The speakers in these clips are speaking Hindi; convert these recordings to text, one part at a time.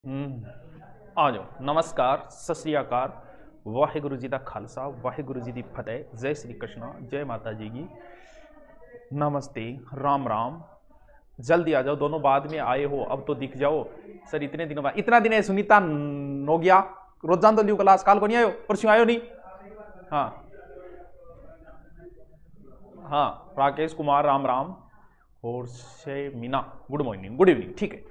ਆ ਜਾਓ। ਨਮਸਕਾਰ, ਸਤਿ ਸ੍ਰੀ ਅਕਾਲ, ਵਾਹਿਗुरु जी का खालसा, वाहिगुरु जी की फतेह, जय श्री कृष्णा, जय माता जी की, नमस्ते, राम राम। जल्दी आ जाओ, दोनों बाद में आए हो, अब तो दिख जाओ। सर इतने दिनों बाद, इतना दिन है सुनीता नोगिया, रोजान तो लियो क्लास, काल को नहीं आयो, परसों आयो नहीं। हाँ हाँ, राकेश कुमार, राम राम। और से Meena, good morning, good evening, ठीक है।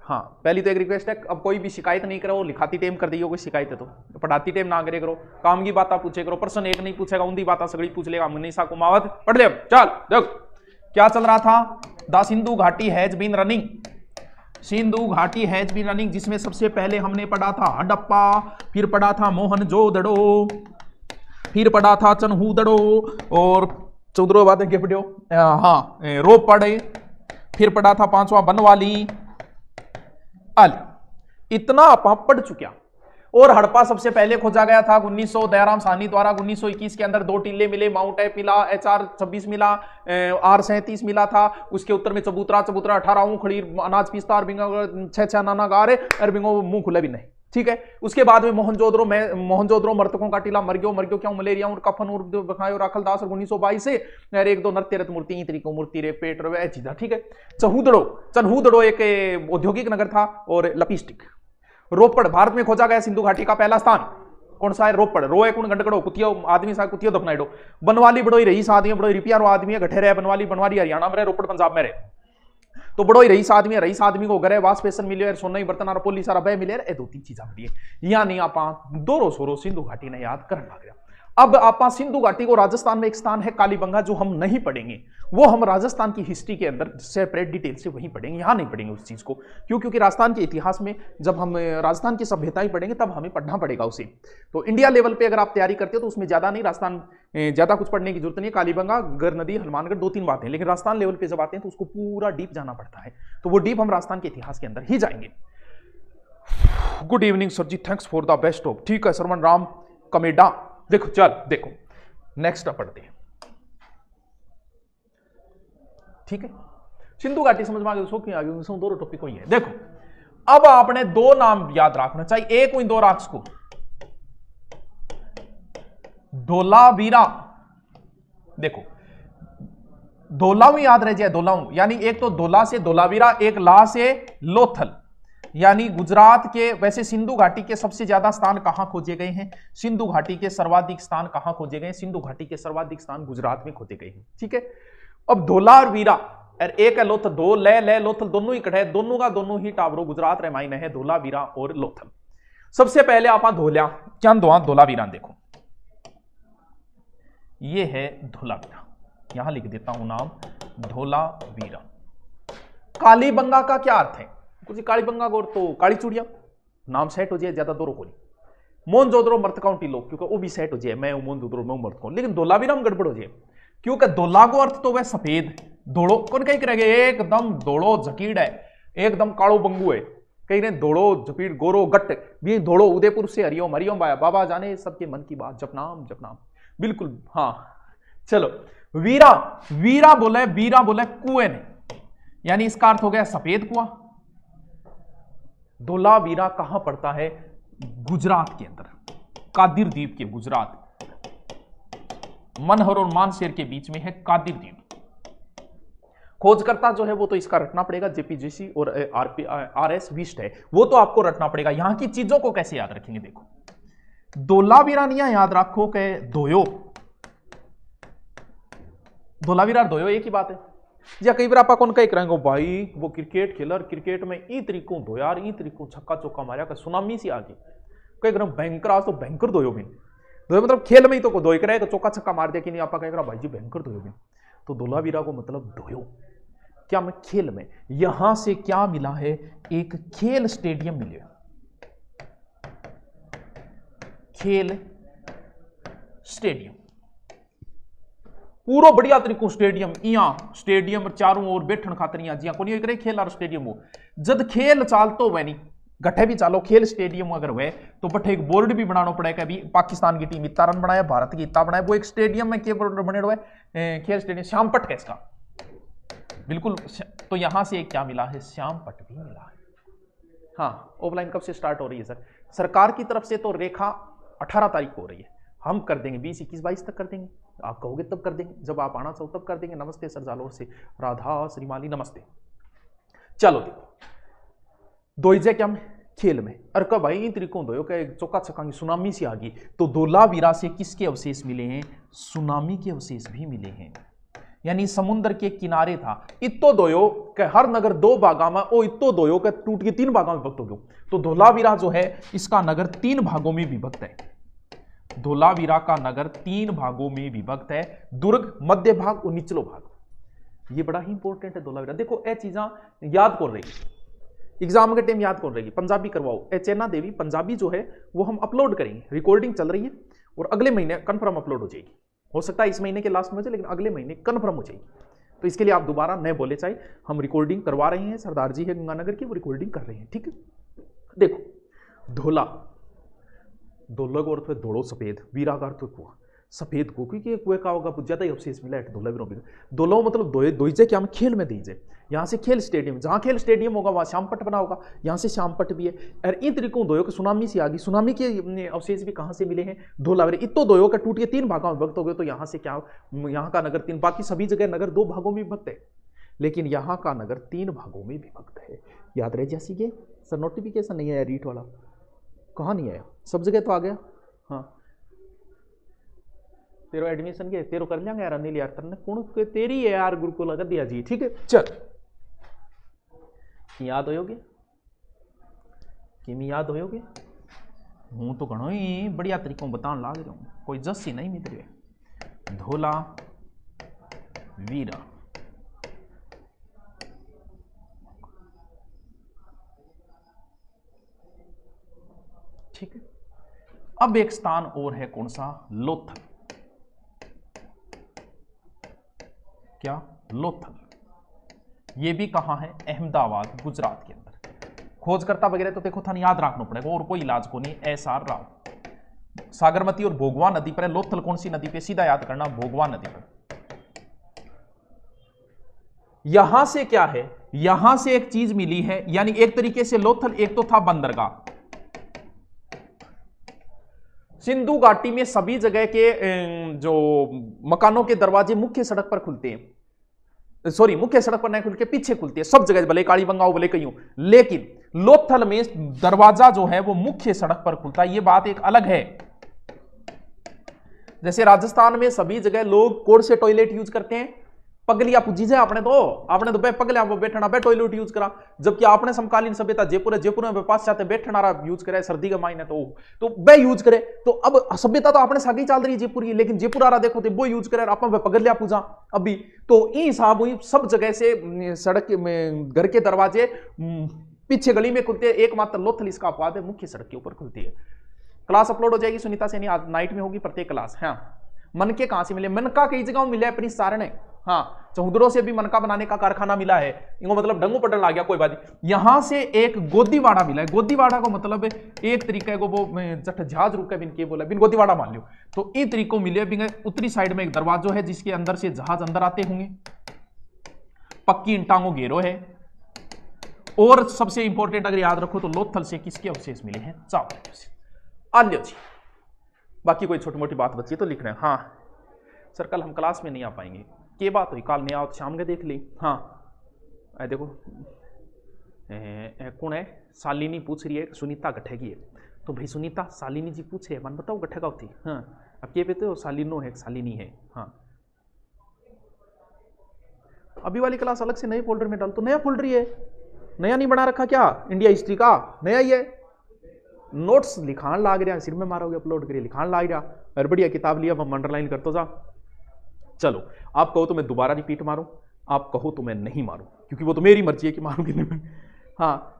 हाँ, पहली तो एक रिक्वेस्ट है, अब कोई भी शिकायत नहीं करो, लिखाती टेम कर दियो, कोई शिकायत है तो पढ़ाती टेम ना करे करो, काम की बात पूछे करो, पर्सन एक नहीं पूछेगा, उनकी बात सगड़ी पूछ लेगा। मुनीसा कुमावत पढ़ ले, चल देख क्या चल रहा था। द सिंधु घाटी हैज बीन रनिंग, सिंधु घाटी हैज बीन रनिंग, जिसमें सबसे पहले हमने पढ़ा था हडप्पा, फिर पढ़ा था मोहनजोदड़ो, फिर पढ़ा था चनहूदड़ो, और 14 बाद क्या पढ़ो, हाँ रोप पढ़े, फिर पढ़ा था 5वां बनवाली। अल इतना आप पढ़ चुके। और हड़प्पा सबसे पहले खोजा गया था 1900 दयाराम साहनी द्वारा। 1921 के अंदर 2 टीले मिले, माउंट एप मिला, HR 26 मिला, R 37 मिला था। उसके उत्तर में चबूतरा 18 खड़ी अनाज पीसता, अरबिंगा 6 नाना गारे, अरबिंगो मुंह खुले भी नहीं, ठीक है। उसके बाद में मोहनजोदड़ो मृतकों का टीला, मर गयो क्यों, मलेरिया और कफन और बखायो राखल दास और 1922 से 1-2 नृत्य रथ मूर्ति तरीको मूर्ति रे पेट रे चीजा, ठीक है। चनहूदड़ो एक औद्योगिक नगर था। और लपिस्टिक रोपड़, भारत में खोजा गया सिंधु घाटी का पहला स्थान कौन सा है, रोपड़। रो एक गंडकड़ो कुतियो आदमी सा कुतियो दफनाइडो। बनवाली बड़ोई रही आदमी, बड़ोई रिपिया रो आदमी गठे रहे, बनवाली हरियाणा में रहे, रोपड़ पंजाब में रहे। तो बड़ो ही रईस आदमी को गरे वास पेशन मिले, सोना ही बर्तन पोली सारा बह मिले, 2-3 चीजा मिली है। यानी आप दोरो सोरो सिंधु घाटी ने याद करने लग गया। अब आप सिंधु घाटी को, राजस्थान में एक स्थान है कालीबंगा, जो हम नहीं पढ़ेंगे, वो हम राजस्थान की हिस्ट्री के अंदर सेपरेट डिटेल से वहीं पढ़ेंगे, यहां नहीं पढ़ेंगे उस चीज को। क्यों? क्योंकि राजस्थान के इतिहास में जब हम राजस्थान की सभ्यताएं पढ़ेंगे तब हमें पढ़ना पड़ेगा उसे। तो इंडिया लेवल पे अगर आप तैयारी करते हो तो उसमें ज्यादा नहीं, राजस्थान ज्यादा कुछ पढ़ने की जरूरत नहीं है। कालीबंगा, गर नदी, हनुमानगढ़ 2-3 बातें, लेकिन राजस्थान लेवल पे जब आते हैं तो उसको पूरा डीप जाना पड़ता है। तो वो डीप हम राजस्थान के इतिहास के अंदर ही जाएंगे। Good evening sir ji, thanks for the best of, ठीक है। सरमन राम कमेडा, देखो चल देखो नेक्स्ट पढ़ते हैं, ठीक है। सिंधु घाटी समझ में आ गई, आगे दोनों टॉपिक को ही है। देखो अब आपने 2 नाम याद रखना चाहिए, एक कोई 2 राक्ष को, धोलावीरा। देखो धोलाऊ याद रह जाए, धोलाऊ यानी एक तो धोला से धोलावीरा, एक ला से लोथल, यानी गुजरात के। वैसे सिंधु घाटी के सबसे ज्यादा स्थान कहां खोजे गए हैं, सिंधु घाटी के सर्वाधिक स्थान कहां खोजे गए, सिंधु घाटी के सर्वाधिक स्थान गुजरात में खोजे गए हैं, ठीक है। अब धोला और वीरा, और एक है लोथल, दो ले लोथल दोनों ही कटे, दोनों का दोनों ही टावरो गुजरात रेमाइन है, धोला वीरा और लोथल। सबसे पहले आप धोलिया क्या धोला वीरा, देखो ये है धोला वीरा, यहां लिख देता हूं नाम, धोला वीरा। कालीबंगा का क्या अर्थ है, कुछ कालीबंगा को तो काली चूड़िया, नाम सेट हो जाए, ज्यादा दो को नहीं। मोहनजोदड़ो मृतकों टीलो, क्योंकि वो भी सेट हो जाए, मैं मोहनजोदड़ो में मृतकों, लेकिन धोलावीरा में गड़बड़ हो जाए, क्योंकि धोला को अर्थ तो वह सफेद धोड़ो कौन कहीं करेंगे, एकदम धोड़ो झकीड़ है, एकदम कालो बंगू है, कहीं ने धोड़ो झपीड़ गोरो गट भी धोड़ो। उदयपुर से हरिओम हरिओम बाया, बाबा जाने सबके मन की बात, जपनाम जपनाम, बिल्कुल हाँ। चलो वीरा, वीरा बोले कुएं ने, यानी इसका अर्थ हो गया सफेद कुआं। धोलावीरा कहां पड़ता है, गुजरात के अंदर, कादिर द्वीप के, गुजरात मनहर और मानसेर के बीच में है कादिर द्वीप। खोजकर्ता जो है वो तो इसका रटना पड़ेगा, JPGC और RS विस्ट है, वो तो आपको रटना पड़ेगा। यहां की चीजों को कैसे याद रखेंगे, देखो धोलावीरा याद रखो के दोयो, धोलावीरा दोयो एक ही बात है। या कई बार आप कौन कह करेंगे भाई वो क्रिकेट खेलर, क्रिकेट में ई तरीकों दो यार, ई तरीकों छक्का चौका मारा का सुनामी सी आगे, कई बार भयंकर, आज तो भयंकर दोयो भी दो, मतलब खेल में ही तो दो करे, चौका छक्का मार दिया कि नहीं, आप कह भाई जी भयंकर दोयो भी। तो धोलावीरा को मतलब दोयो क्या में, खेल में। यहां से क्या मिला है, एक खेल स्टेडियम मिले, खेल स्टेडियम, पूरा बढ़िया तरीको स्टेडियम, स्टेडियम चारों ओर बैठन खातर जिया कोनी करे खेल और स्टेडियम हो। जब खेल चाल तो वह नहीं गठे भी चालो, खेल स्टेडियम अगर हुए तो बट एक बोर्ड भी बनाना पड़ेगा। अभी पाकिस्तान की टीम इतना रन बनाया, भारत की इतना बनाया, वो एक स्टेडियम में क्या बने हुए खेल स्टेडियम, श्यामपट है इसका, बिल्कुल। तो यहां से क्या मिला है, श्यामपट भी मिला है। हाँ, ऑफलाइन कब से स्टार्ट हो रही है सर? सरकार की तरफ से तो रेखा 18 तारीख को हो रही है, हम कर देंगे 20, 21, 22 तक कर देंगे, आप कहोगे तब कर देंगे, जब आप आना चाहो तब कर देंगे। नमस्ते सर जालोर से राधा श्रीमाली, नमस्ते। चलो देखो, दोइजे क्या में खेल में, अरे कब भाई इन तरीकों दो कि चौका छक्का की सुनामी से आ गई, तो धोलावीरा से किसके अवशेष मिले हैं? सुनामी के अवशेष भी मिले हैं, यानी समुद्र के किनारे था। इतो दोयो कि हर नगर 2 भागा में, ओ इतो दोयो कि टूट के 3 भागों में विभक्त हो गयो। तो धोलावीरा जो है इसका नगर 3 भागों में विभक्त है। धोलावीरा का नगर 3 भागों में विभक्त है, दुर्ग, मध्य भाग और निचलो भाग। ये बड़ा ही इंपॉर्टेंट है धोलावीरा। देखो ये चीजा याद कर रही, एग्जाम के टाइम याद कर रही, पंजाबी करवाओ। ए चैना देवी पंजाबी जो है वो हम अपलोड करेंगे, रिकॉर्डिंग चल रही है और अगले महीने कंफर्म अपलोड हो जाएगी। हो सकता है इस महीने के लास्ट में हो जाए, लेकिन अगले महीने कंफर्म हो जाएगी। तो इसके लिए आप दोबारा नए बोले चाहे, हम रिकॉर्डिंग करवा रहे हैं, सरदार जी है गंगानगर की, वो रिकॉर्डिंग कर रहे हैं, ठीक है। देखो धोला, धोला का अर्थ है धोड़ो सफेद, वीरा का अर्थ है कुआ, सफेद को, क्योंकि कुएं का होगा ज्यादा ही अवशेष मिला है धोला वीरों। धोला मतलब दोइजे क्या में खेल में दीजिए, यहाँ से खेल स्टेडियम, जहाँ खेल स्टेडियम होगा वहाँ श्यामपट बना होगा, यहाँ से श्यामपट भी है। और इन तरीकों दोयो कि सुनामी से आ गई, सुनामी के अवशेष भी कहाँ से मिले हैं? धोलावीरा। इतो दोयो का टूट के 3 भागों में विभक्त हो गए, तो यहाँ से क्या, यहाँ का नगर 3, बाकी सभी जगह नगर 2 भागों में विभक्त है, लेकिन यहाँ का नगर 3 भागों में विभक्त है। याद रहे जैसी के सर नोटिफिकेशन नहीं आया रीट वाला, कहाँ नहीं आया? सब जगह तो आ गया। हाँ, तेरो एडमिशन के तेरो कर लेंगे यार अनिल यार, तरने कौन के तेरी है यार, गुरुकुल लगा दिया जी, ठीक है। चल याद होयोगे कि याद होयोगे, हूँ तो घणो ही बढ़िया तरीकों बताने लाग रहा हूँ, कोई जस्सी नहीं मित्र। धोला वीरा, ठीक है। अब एक स्थान और है, कौन सा? लोथल। क्या? लोथल। ये भी कहाँ है? अहमदाबाद, गुजरात के अंदर। खोजकर्ता वगैरह तो देखो थाने याद रखना पड़ेगा, और कोई इलाज को नहीं। SR राव। सागरमती और भोगवा नदी पर है। लोथल कौन सी नदी पे? सीधा याद करना, भोगवा नदी पर। यहां से क्या है? यहां से एक चीज मिली है, यानी एक तरीके से लोथल एक तो था बंदरगाह। सिंधु घाटी में सभी जगह के जो मकानों के दरवाजे मुख्य सड़क पर खुलते हैं, सॉरी मुख्य सड़क पर नहीं खुल के पीछे खुलते हैं, सब जगह, भले काली बंगाओ भले कहीं, लेकिन लोथल में दरवाजा जो है वो मुख्य सड़क पर खुलता है। ये बात एक अलग है। जैसे राजस्थान में सभी जगह लोग कोड़ से टॉयलेट यूज करते हैं, पगलिया पूजी जाए आपने तो पगलिया बैठना बे टॉयलेट यूज करा, जबकि आपने समकालीन सभ्यता जयपुर में पाश्चात्य बैठना यूज करे, सर्दी का मायने तो बे यूज करे। तो अब सभ्यता तो आपने सागी चल रही है जयपुर की, लेकिन जयपुर आ रहा देखो तो वो यूज करे, आप पगलिया पूजा अभी तो ई साहब हुई। सब जगह से सड़क में घर के दरवाजे पीछे गली में खुलते हैं, एकमात्र लोथल इसका अपवाद है, मुख्य सड़क के ऊपर खुलती है। क्लास अपलोड हो जाएगी सुनीता सैनी, आज नाइट में होगी प्रत्येक क्लास। हाँ, मन के कहां से मिले? मन का कई जगह मिला है, प्रिंस सारण है। हाँ, चौधरों से भी मनका बनाने का कारखाना मिला है, इनको मतलब डंगू पटन ला गया, कोई बात नहीं। यहां से एक गोदीवाड़ा मिला है। गोदीवाड़ा को मतलब एक तरीके को वो जट जहाज रुका बिन के बोला बिन गोदीवाड़ा मान लियो, तो इन तरीकों मिले। बिन उत्तरी साइड में एक दरवाजा है जिसके अंदर से जहाज अंदर आते होंगे, पक्की इंटांगो घेरो है। और सबसे इंपॉर्टेंट अगर याद रखो तो लोथल से किसके अवशेष मिले हैं? चावल से। आलियो जी, बाकी कोई छोटी मोटी बात बची तो लिख रहे हैं। हाँ सर कल हम क्लास में नहीं आ पाएंगे, के बात हुई? काल नहीं आओ तो शाम के देख ली। हाँ देखो कौन है? शालिनी पूछ रही है सुनीता गठेगी है, तो भाई सुनीता शालिनी जी पूछे मन बताओ गठेगा होती। हाँ अब के पे तो शालिनो है, शालिनी है। हाँ अभी वाली क्लास अलग से नए फोल्डर में डाल, तो नया फोल्डर ही है, नया नहीं बना रखा क्या? इंडिया हिस्ट्री का नया ही है। नोट्स लिखान लाग रहा, सिर में मारोगे अपलोड करिए, लिखान लाग रहा। अरे बढ़िया किताब लिया, हम अंडरलाइन कर तो जा। चलो आप कहो तो मैं दोबारा रिपीट मारूं, आप कहो तो मैं नहीं मारूं, क्योंकि वो तो मेरी मर्जी है कि मारूं कि नहीं। हाँ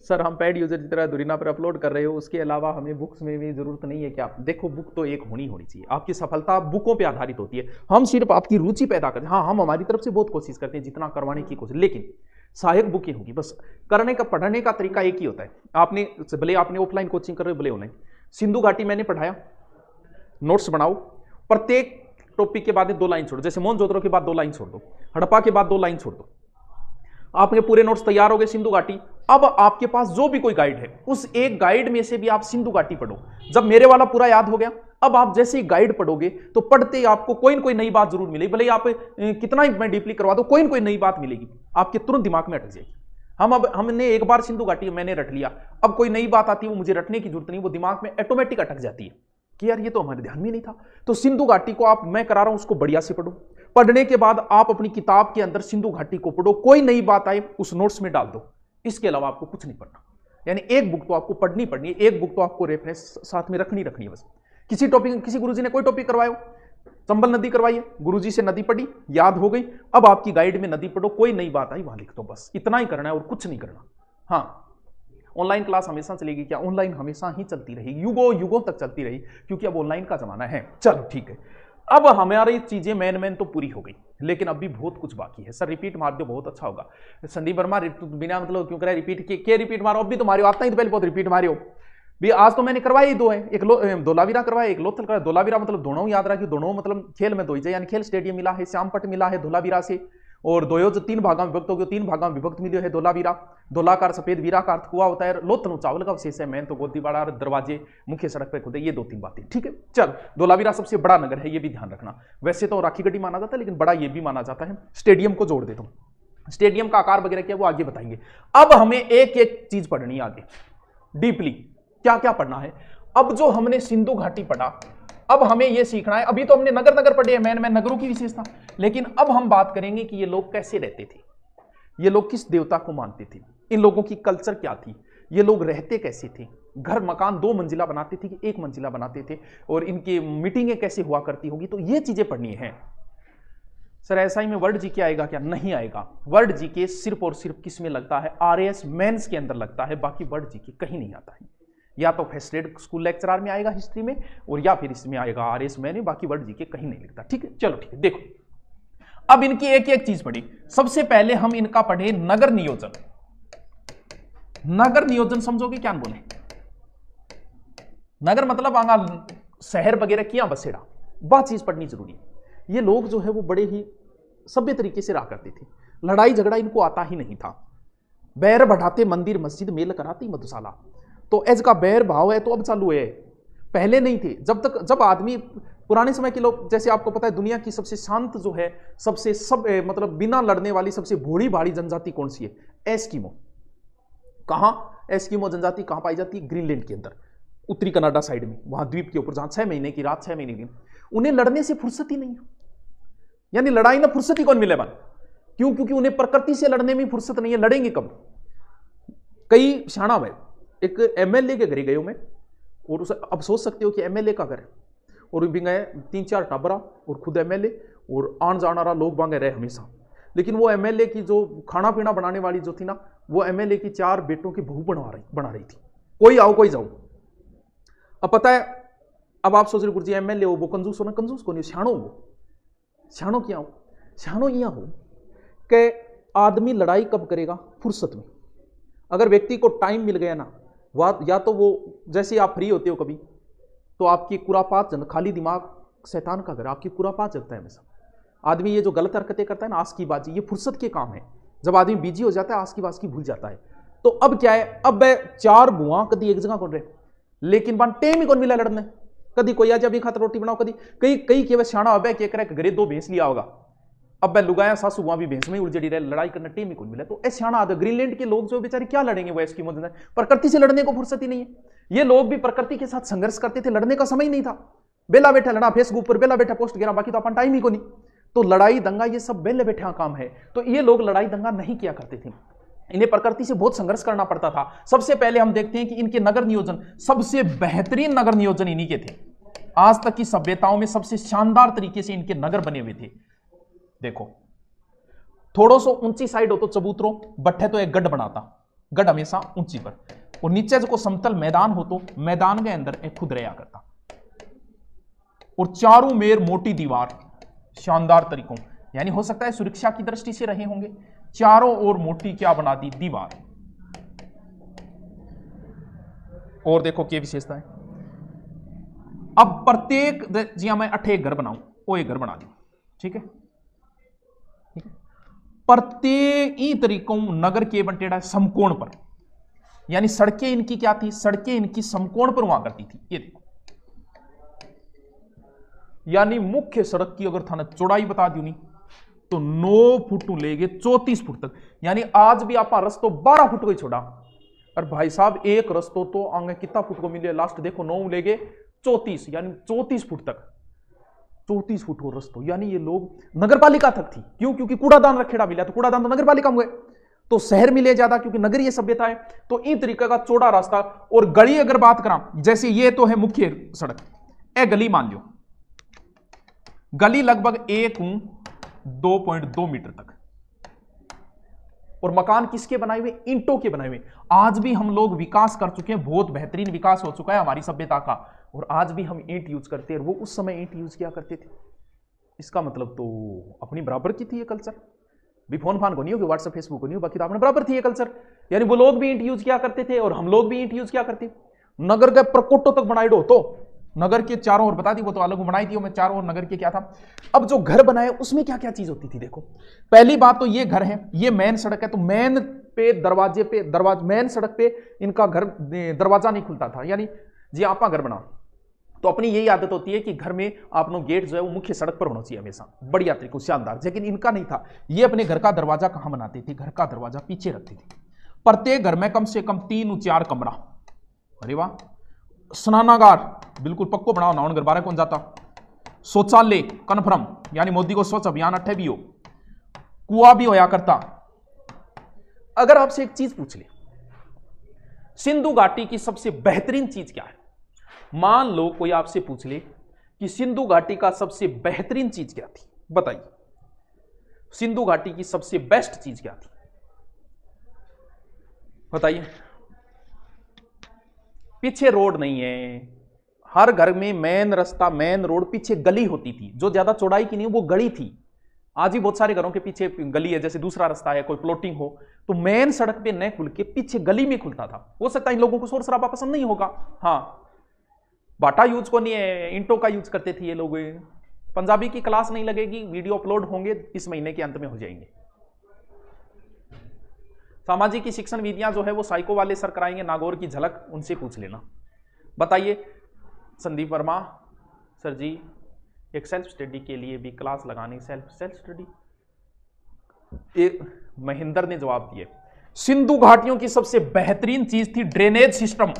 सर हम पेड यूजर की तरह दुरीना पर अपलोड कर रहे हो, उसके अलावा हमें बुक्स में भी जरूरत नहीं है क्या? देखो बुक तो एक होनी चाहिए, आपकी सफलता बुकों पे आधारित होती है। हम सिर्फ आपकी रुचि पैदा करते हैं। हाँ हम हमारी तरफ से बहुत कोशिश करते हैं, जितना करवाने की कोशिश, लेकिन सहायक बुकें होगी बस। करने का पढ़ने का तरीका एक ही होता है। आपने भले आपने ऑफलाइन कोचिंग कर रहे हो भले ऑनलाइन, सिंधु घाटी मैंने पढ़ाया, नोट्स बनाओ, प्रत्येक टॉपिक के बाद 2 लाइन छोड़ो। जैसे मोहनजोदड़ो के बाद 2 लाइन छोड़ दो, हड़प्पा के बाद 2 लाइन छोड़ दो। आपके पूरे नोट्स तैयार हो गए सिंधु घाटी, अब आपके पास जो भी कोई गाइड है, उस एक गाइड में से भी आप सिंधु घाटी पढ़ो। जब मेरे वाला पूरा याद हो गया, अब आप जैसे ही गाइड पढ़ोगे तो पढ़ते ही आपको कोई ना कोई नई बात जरूर मिलेगी, भले ही आप कितना ही मैं डीपली करवा दो, कोई ना कोई नई बात मिलेगी, आपके तुरंत दिमाग में अटक जाएगी। हमने एक बार सिंधु घाटी मैंने रट लिया, अब कोई नई बात आती है वो मुझे रटने की जरूरत नहीं, वो दिमाग में ऑटोमेटिक अटक जाती है कि यार ये तो हमारे ध्यान में नहीं था। तो सिंधु घाटी को आप, मैं करा रहा हूं, उसको बढ़िया से पढ़ो। पढ़ने के बाद आप अपनी किताब के अंदर सिंधु घाटी को पढ़ो, कोई नई बात आए उस नोट्स में डाल दो, इसके अलावा आपको कुछ नहीं पढ़ना। यानी एक बुक तो आपको पढ़नी पड़नी है, एक बुक तो आपको रेफरेंस साथ में रखनी है बस। किसी टॉपिक, किसी गुरुजी ने कोई टॉपिक करवायो, चंबल नदी करवाइए, गुरुजी से नदी पढ़ी, याद हो गई, अब आपकी गाइड में नदी पढ़ो, कोई नई बात आई वहां लिख दो, बस इतना ही करना है और कुछ नहीं करना। हाँ, ऑनलाइन क्लास हमेशा चलेगी क्या? ऑनलाइन हमेशा ही चलती रहेगी, युगों युगों तक चलती रही, क्योंकि अब ऑनलाइन का जमाना है। चलो ठीक है, अब हमारी चीजें मेन तो पूरी हो गई, लेकिन अब भी बहुत कुछ बाकी है। सर रिपीट मार दो, बहुत अच्छा होगा। संदीप वर्मा बिना मतलब क्यों करे रिपीट के रिपीट मारो, अब भी तो मारो, आता ही तो पहले बहुत रिपीट मारियो भी। आज तो मैंने करवाई ही दो है, एक धोलावीरा करवाया, एक लोथल करवाया। धोलावीरा मतलब दोनों याद रखिए, दोनों मतलब खेल में दो ही, यानी खेल स्टेडियम मिला है, श्यामपट मिला है धोलावीरा से, और दोयोज 3 भागा में विभक्त हो गया, 3 भागा में विभक्त मिले है धोलावीरा। धोलाकार सफेद वीरा का अर्थ कुआ होता है, लोथल चावल का विशेष है, मैन तो गोदीबाड़ा दरवाजे मुख्य सड़क पर खुदे, ये 2-3 बातें, ठीक है। चल, धोलावीरा सबसे बड़ा नगर है, ये भी ध्यान रखना। वैसे तो राखी गढ़ी माना जाता है, लेकिन बड़ा ये भी माना जाता है। स्टेडियम को जोड़ देता हूं, स्टेडियम का आकार वगैरह क्या वो आगे बताएंगे। अब हमें एक एक चीज पढ़नी है आगे डीपली, क्या क्या पढ़ना है। अब जो हमने सिंधु घाटी पढ़ा, अब हमें यह सीखना है। अभी तो हमने नगर नगर पढ़े हैं, मैन नगरों की विशेषता, लेकिन अब हम बात करेंगे कि ये लोग कैसे रहते थे, ये लोग किस देवता को मानते थे, इन लोगों की कल्चर क्या थी, ये लोग रहते कैसे थे, घर मकान 2 मंजिला बनाते थे कि 1 मंजिला बनाते थे, और इनकी मीटिंगें कैसे हुआ करती होगी, तो ये चीजें पढ़नी है। सर ऐसा ही में वर्ल्ड जीके आएगा क्या? नहीं आएगा। वर्ल्ड जीके सिर्फ और सिर्फ किस में लगता है? आरएएस मेंस के अंदर लगता है, बाकी वर्ल्ड जीके कहीं नहीं आता है। या तो फर्स्ट ग्रेड स्कूल लेक्चरर में आएगा हिस्ट्री में, और या फिर इसमें आएगा आरएएस मेन में, बाकी वर्ल्ड जीके कहीं नहीं लिखता, ठीक है। चलो ठीक है, देखो अब इनकी एक एक चीज पढ़ी। सबसे पहले हम इनका पढ़े नगर नियोजन। नगर नियोजन समझोगे क्या बोले? नगर मतलब आंगा शहर वगैरह किया बसेड़ा, वह चीज पढ़नी जरूरी है। ये लोग जो है वो बड़े ही सभ्य तरीके से रहा करते थे, लड़ाई झगड़ा इनको आता ही नहीं था। बैर बढ़ाते मंदिर मस्जिद मेल कराती मधुशाला, तो एज का बैर भाव है तो अब चालू है, पहले नहीं थे। जब आदमी पुराने समय के लोग, जैसे आपको पता है दुनिया की सबसे शांत जो है, मतलब बिना लड़ने वाली सबसे भोड़ी भाड़ी जनजाति कौन सी है? एस्किमो। कहां एस्किमो जनजाति कहां पाई जाती है? ग्रीनलैंड के अंदर, उत्तरी कनाडा साइड में, वहां द्वीप के ऊपर, जहां 6 महीने की रात 6 महीने की दिन। उन्हें लड़ने से फुर्सत ही नहीं है, यानी लड़ाई ना फुर्सत ही कौन मिले बन, क्यों? क्योंकि उन्हें प्रकृति से लड़ने में फुर्सत नहीं है, लड़ेंगे कब? कई शाणा में एक एमएलए के घर गए मैं, और उसे अब सोच सकते हो कि एमएलए का घर है, और भी गए 3-4 टाबरा और खुद एमएलए, और आन जाना रहा लोग बांगे रहे हमेशा। लेकिन वो एमएलए की जो खाना पीना बनाने वाली जो थी ना, वो एमएलए की 4 बेटों की बहू बना रही थी, कोई आओ कोई जाओ। अब पता है, अब आप सोच रहे गुरुजी एमएलए हो वो कंजूस हो ना? कंजूस को नहीं, श्याणो हो। श्याणो क्या हो? श्याणो यह हो कि आदमी लड़ाई कब करेगा? फुर्सत में। अगर व्यक्ति को टाइम मिल गया ना, या तो वो जैसे आप फ्री होते हो कभी, तो आपकी कुरापात खाली दिमाग शैतान का घर, आपकी कुरापात जगता है हमेशा। आदमी ये जो गलत हरकतें करता है ना, आस की बाजी, ये फुर्सत के काम है। जब आदमी बिजी हो जाता है, आस की बास की भूल जाता है। तो अब क्या है, अब 4 बुआ कभी एक जगह कौन रहे, लेकिन बान टेम ही कौन मिला लड़ने। कभी कोई आज अभी खाता रोटी बनाओ, कभी कई केवल शाणा अब क्या करे, घरे 2 भैंस लिया होगा, अब लुगाया सासू वहां भी भैंस में उलझड़ी रहे, लड़ाई करना टेम ही कौन मिला। तो ऐसे शाणा आदमी, ग्रीनलैंड के लोग जो बेचारे क्या लड़ेंगे, वो एस्किमो, प्रकृति से लड़ने को फुर्सत ही नहीं है। ये लोग भी प्रकृति के साथ संघर्ष करते थे, लड़ने का समय ही नहीं था। बेला बैठा लड़ा फेसबुक पर, बेला बैठा पोस्ट गिरा, बाकी तो अपन टाइम ही को नहीं। तो लड़ाई दंगा ये सब बेले बैठा काम है। तो ये लोग लड़ाई दंगा नहीं किया करते थे, इन्हें प्रकृति से बहुत संघर्ष करना पड़ता था। सबसे पहले हम देखते हैं कि इनके नगर नियोजन, सबसे बेहतरीन नगर नियोजन इन्हीं के थे। आज तक की सभ्यताओं में सबसे शानदार तरीके से इनके नगर बने हुए थे। देखो, थोड़ो सो ऊंची साइड हो तो चबूतरो, बट्ठे तो एक गढ़ बनाता, गढ़ हमेशा ऊंची पर, और नीचे जो समतल मैदान हो तो मैदान के अंदर एक खुद रहा करता, और चारों मेर मोटी दीवार शानदार तरीकों, यानी हो सकता है सुरक्षा की दृष्टि से रहे होंगे। चारों ओर मोटी क्या बना दी? दीवार। और देखो क्या विशेषता है। अब प्रत्येक जिया मैं 8 घर बनाऊं, वो एक घर बना दी, ठीक है, ठीक है। प्रत्येक ही तरीकों नगर के बंटेड़ा समकोण पर, यानी सड़कें इनकी क्या थी, सड़कें इनकी समकोण पर हुआ करती थी। ये देखो, यानी मुख्य सड़क की अगर थाने चौड़ाई बता दी नहीं तो 9 फुट ले गए 34 फुट तक, यानी आज भी आप रस्तो 12 फुट को ही छोड़ा। और भाई साहब एक रस्तो तो आगे कितना फुट को मिले, लास्ट देखो 9 ले गए 34, यानी 34 फुट तक, 34 फुट को रस्तो। यानी ये लोग नगर पालिका तक थी, क्यों, क्योंकि कूड़ादान रखेड़ा मिला, तो कूड़ादान तो नगर पालिका में हुए, तो शहर मिले ज्यादा क्योंकि नगरीय सभ्यता है। तो इन तरीके का चौड़ा रास्ता। और गली अगर बात करा, जैसे ये तो है मुख्य सड़क, ए गली मान लो, गली लगभग 2.2 मीटर तक, और मकान किसके बनाए हुए, ईंटों के बनाए हुए। आज भी हम लोग विकास कर चुके हैं, बहुत बेहतरीन विकास हो चुका है हमारी सभ्यता का, और आज भी हम ईंट यूज करते हैं, और वो उस समय ईंट यूज किया करते थे। इसका मतलब तो अपनी बराबर की थी ये कल्चर, भी फोन फान को नहीं हो कि व्हाट्सएप फेसबुक को नहीं हो, बाकी तो अपने बराबर थी ये कल्चर। यानी वो लोग भी ईंट यूज किया करते थे और हम लोग भी ईंट यूज किया करते। नगर के प्रकोटों तक बनाए दो, तो नगर के चारों ओर बता दी, वो तो अलग बनाई थी, मैं चारों ओर नगर के क्या था। अब जो घर बनाए उसमें क्या क्या चीज होती थी, देखो पहली बात तो ये घर है, ये मेन सड़क है, तो मेन मेन सड़क पे इनका घर दरवाजा नहीं खुलता था। यानी जी आप घर बनाओ तो अपनी यही आदत होती है कि घर में आपनो गेट जो है वो मुख्य सड़क पर होना चाहिए हमेशा, बढ़िया तरीके से शानदार। लेकिन इनका नहीं था, ये अपने घर का दरवाजा कहां बनाते थे, घर का दरवाजा पीछे रखते थे। प्रत्येक घर में कम से कम 3-4 कमरा, अरे वाह, स्नानागार बिल्कुल पक्को बनाओ, नाउन घर बारह कौन जाता, शौचालय कन्फर्म, यानी मोदी को स्वच्छ अभियान 8 भी हो, कुआं भी होया करता। अगर आपसे एक चीज पूछ ले, सिंधु घाटी की सबसे बेहतरीन चीज क्या है, मान लो कोई आपसे पूछ ले कि सिंधु घाटी का सबसे बेहतरीन चीज क्या थी, बताइए सिंधु घाटी की सबसे बेस्ट चीज क्या थी, बताइए। पीछे रोड नहीं है, हर घर में मेन रास्ता मेन रोड, पीछे गली होती थी जो ज्यादा चौड़ाई की नहीं, वो गली थी। आज भी बहुत सारे घरों के पीछे गली है, जैसे दूसरा रास्ता है, कोई प्लॉटिंग हो तो मेन सड़क पे न खुल के पीछे गली में खुलता था। हो सकता है इन लोगों को शोर शराबा पसंद नहीं होगा, हाँ, बाटा यूज को नहीं है, इंटो का यूज करते थे ये लोग। पंजाबी की क्लास नहीं लगेगी, वीडियो अपलोड होंगे इस महीने के अंत में हो जाएंगे। सामाजिक की शिक्षण विधियां जो है वो साइको वाले सर कराएंगे, नागौर की झलक उनसे पूछ लेना। बताइए संदीप वर्मा सर जी, एक सेल्फ स्टडी के लिए भी क्लास लगानी, सेल्फ स्टडी। महेंद्र ने जवाब दिए, सिंधु घाटियों की सबसे बेहतरीन चीज थी ड्रेनेज सिस्टम,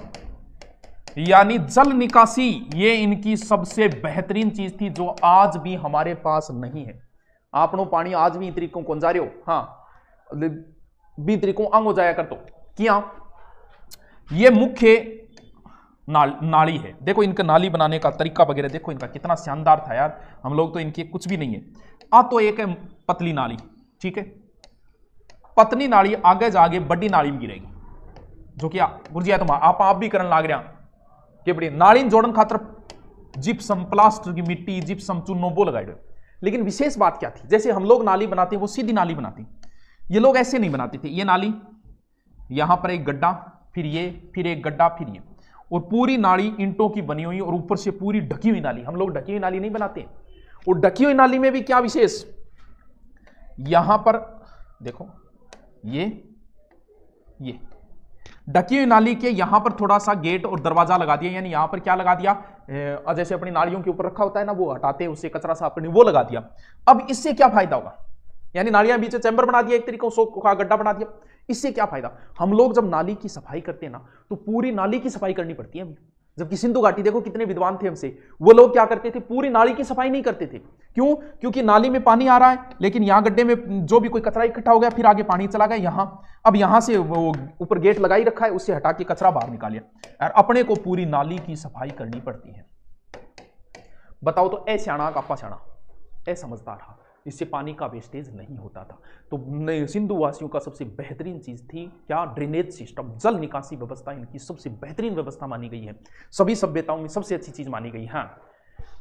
यानी जल निकासी, ये इनकी सबसे बेहतरीन चीज थी जो आज भी हमारे पास नहीं है। आपनो पानी आज भी तरीकों को जा रहे हो, हाँ भी तरीकों अंग हो जाया कर, तो क्या ये मुख्य नाली है। देखो इनका नाली बनाने का तरीका वगैरह देखो, इनका कितना शानदार था यार, हम लोग तो इनके कुछ भी नहीं है। तो एक है पतली नाली, ठीक है, पतली नाली आगे जाके बड़ी नाली में गिरेगी, जो कि गुरु जी तो आप भी करने लाग रहे कि बड़ी नाली जोड़न खातर जिप्सम प्लास्टर की मिट्टी जिप्सम चूनो वो लगाए। लेकिन विशेष बात क्या थी, जैसे हम लोग नाली बनाते हैं वो सीधी नाली बनाते हैं, ये लोग ऐसे नहीं बनाते थे। ये नाली, यहां पर एक गड्ढा, फिर ये, फिर एक गड्ढा, फिर ये, और पूरी नाली ईंटों की बनी हुई और ऊपर से पूरी ढकी हुई नाली। हम लोग ढकी हुई नाली नहीं बनाते, और ढकी हुई नाली में भी क्या विशेष, यहां पर देखो ये ढकी हुई नाली के यहां पर थोड़ा सा गेट और दरवाजा लगा दिया, यानी यहां पर क्या लगा दिया, जैसे अपनी नालियों के ऊपर रखा होता है ना, वो हटाते उससे कचरा साफ करने, वो लगा दिया। अब इससे क्या फायदा होगा, यानी नालियां बीच में चैम्बर बना दिया, एक तरीके का गड्ढा बना दिया, इससे क्या फायदा। हम लोग जब नाली की सफाई करते हैं ना तो पूरी नाली की सफाई करनी पड़ती है। जबकि सिंधु घाटी देखो कितने विद्वान थे हमसे, वो लोग क्या करते थे, पूरी नाली की सफाई नहीं करते थे। क्यों, क्योंकि नाली में पानी आ रहा है, लेकिन यहां गड्ढे में जो भी कोई कचरा इकट्ठा हो गया, फिर आगे पानी चला गया यहां, अब यहां से वो ऊपर गेट लगाई रखा है, उससे हटा के कचरा बाहर निकालिए, और अपने को पूरी नाली की सफाई करनी पड़ती है। बताओ तो ऐ स्याणा कापा स्याणा, ऐ समझदार रहा, इससे पानी का वेस्टेज नहीं होता था। तो सिंधु वासियों का सबसे बेहतरीन चीज थी क्या, ड्रेनेज सिस्टम, जल निकासी व्यवस्था इनकी सबसे बेहतरीन व्यवस्था मानी गई है, सभी सभ्यताओं में सबसे अच्छी चीज मानी गई। हाँ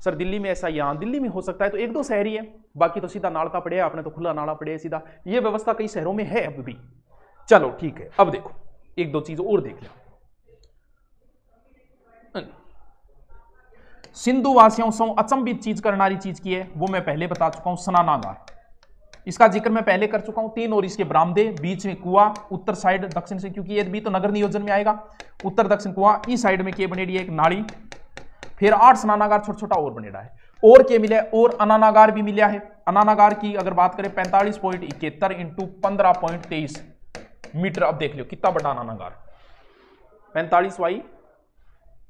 सर दिल्ली में ऐसा, यहाँ दिल्ली में हो सकता है तो 1-2 शहर ही है, बाकी तो सीधा नालता पड़े, आपने तो खुला नाला पड़े सीधा, ये व्यवस्था कई शहरों में है अब भी। चलो ठीक है, अब देखो 1-2 चीज और देख लिया। सिंधु वासियों से अचंभित चीज करनारी चीज की है, वो मैं पहले बता चुका हूं, स्नानागार। इसका जिक्र मैं पहले कर चुका हूं। 3 और इसके बरामदे, बीच में कुआ, उत्तर साइड दक्षिण से, क्योंकि ये भी तो नगर नियोजन में आएगा। उत्तर दक्षिण कुआ, इस साइड में के बनेड़ी एक नाली, फिर 8 स्नानागार छोटा छोटा और बनेड़ा है। और के मिले, और अनानागार भी मिला है। अनानागार की अगर बात करें 45.71 इंटू 15.23 मीटर। अब देख लो कितना बड़ा अनानागार, 45 बाई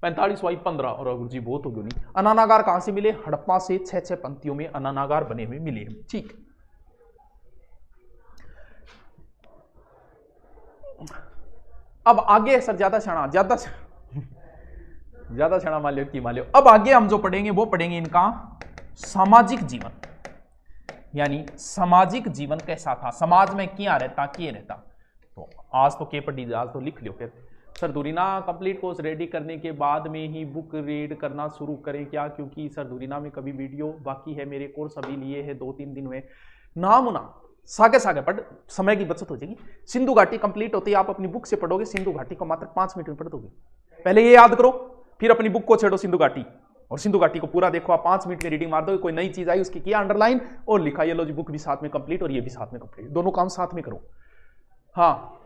15, और अगर जी बहुत हो गई नहीं। अनानागार कहां से मिले? हड़प्पा से 6 पंक्तियों में अनानागार बने हुए मिले। ठीक, अब आगे सर ज्यादा क्षणा मान लो कि मान लो। अब आगे हम जो पढ़ेंगे वो पढ़ेंगे इनका सामाजिक जीवन, यानी सामाजिक जीवन कैसा था, समाज में क्या रहता, तो आज तो के पढ़ी, आज तो लिख लो। फिर सर दूरीना कंप्लीट कोर्स रेडी करने के बाद में ही बुक रीड करना शुरू करें क्या? क्योंकि सर दूरीना में कभी वीडियो बाकी है, मेरे कोर्स अभी लिए है 2-3 दिन हुए। नामुना सागे पढ़, समय की बचत हो जाएगी। सिंधु घाटी कंप्लीट होती है, आप अपनी बुक से पढ़ोगे सिंधु घाटी को मात्र 5 मिनट में पढ़ दोगे। पहले ये याद करो, फिर अपनी बुक को छेड़ो सिंधु घाटी, और सिंधु घाटी को पूरा देखो। आप 5 मिनट में रीडिंग मार दोगे, कोई नई चीज आई उसकी किया अंडरलाइन और लिखा, ये लो जी बुक भी साथ में कंप्लीट और ये भी साथ में कंप्लीट, दोनों काम साथ में करो। हाँ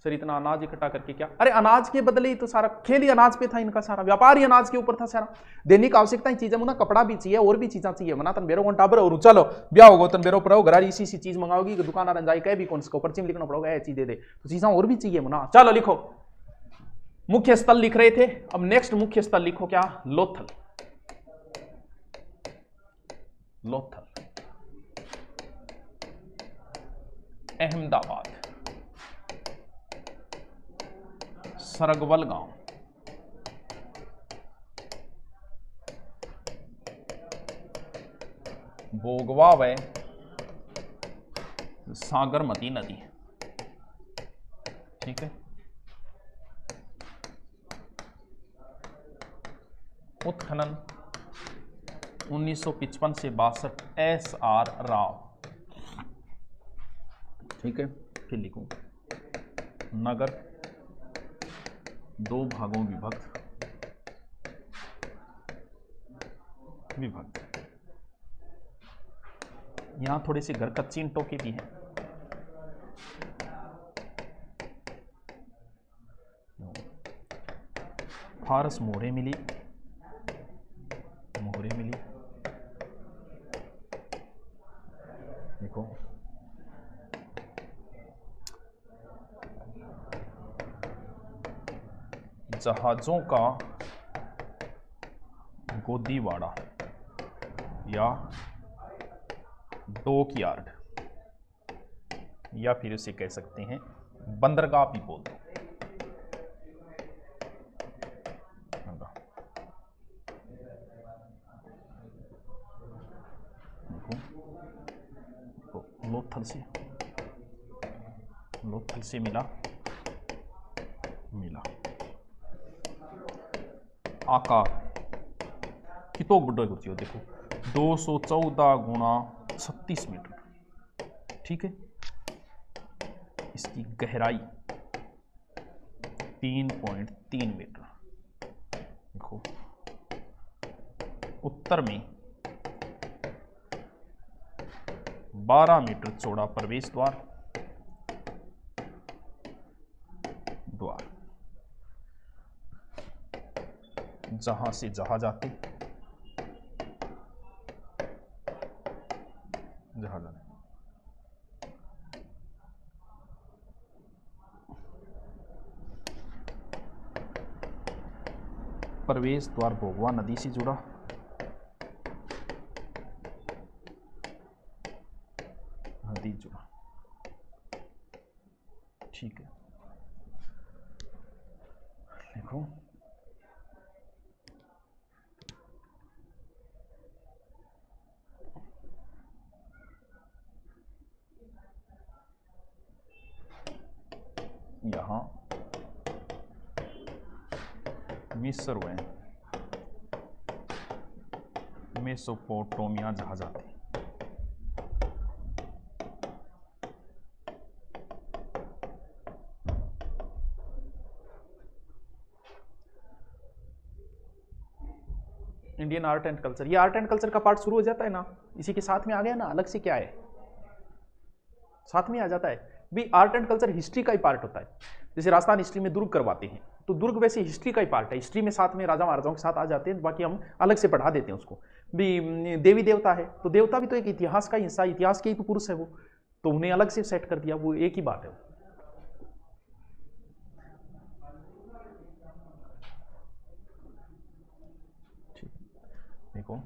सर इतना अनाज इकट्ठा करके क्या? अरे अनाज के बदले ही तो सारा खेल ही अनाज पे था, इनका सारा व्यापार ही अनाज के ऊपर था सारा। दैनिक आवश्यकता चीजें मुना, कपड़ा भी चाहिए और भी चीजें चाहिए मना। तन बेरो टाबर और चलो ब्याह होगा तन बेरो पर घर इसी चीज मंगाओगी, दुकान रंजाई कह भी कौन सा पर्ची में लिखना पड़ोगा, चीज दे दे, तो चीजें और भी चाहिए मुना। चलो लिखो, मुख्य स्थल लिख रहे थे, अब नेक्स्ट मुख्य स्थल लिखो क्या? लोथल। अहमदाबाद, सरगवल गांव, बोगवा व सागरमती नदी। ठीक है, उत्खनन 1955 से 62, SR राव। ठीक है, फिर लिखूं नगर 2 भागों विभक्त। यहां थोड़े से घर कच्ची ईंटों के भी हैं। फारस मोहरे मिली, देखो जहाजों का गोदीवाड़ा या डॉक यार्ड, या फिर उसे कह सकते हैं बंदरगाह भी बोल दो। लोथल से मिला आकार कितो गुड्डो कुछ हो, देखो 214 गुणा 36 मीटर। ठीक है, इसकी गहराई 3.3 मीटर। देखो उत्तर में 12 मीटर चौड़ा प्रवेश द्वार, जहां से जहाज आते, जहाज आने, प्रवेश द्वार भोगवा नदी से जुड़ा, ठीक है। देखो यहां मिस्र व मेसोपोटामिया जहाज आते। इंडियन आर्ट एंड कल्चर, ये आर्ट एंड कल्चर का पार्ट शुरू हो जाता है ना, इसी के साथ में आ गया ना, अलग से क्या है, साथ में आ जाता है भी। आर्ट एंड कल्चर हिस्ट्री का ही पार्ट होता है। जैसे राजस्थान हिस्ट्री में दुर्ग करवाते हैं, तो दुर्ग वैसे हिस्ट्री का ही पार्ट है, हिस्ट्री में साथ में राजा महाराजाओं के साथ आ जाते हैं, बाकी हम अलग से पढ़ा देते हैं उसको भी। देवी देवता है तो देवता भी तो एक इतिहास का हिस्सा, इतिहास के ही तो पुरुष है वो, तो उन्हें अलग से सेट कर दिया, वो एक ही बात है। देखो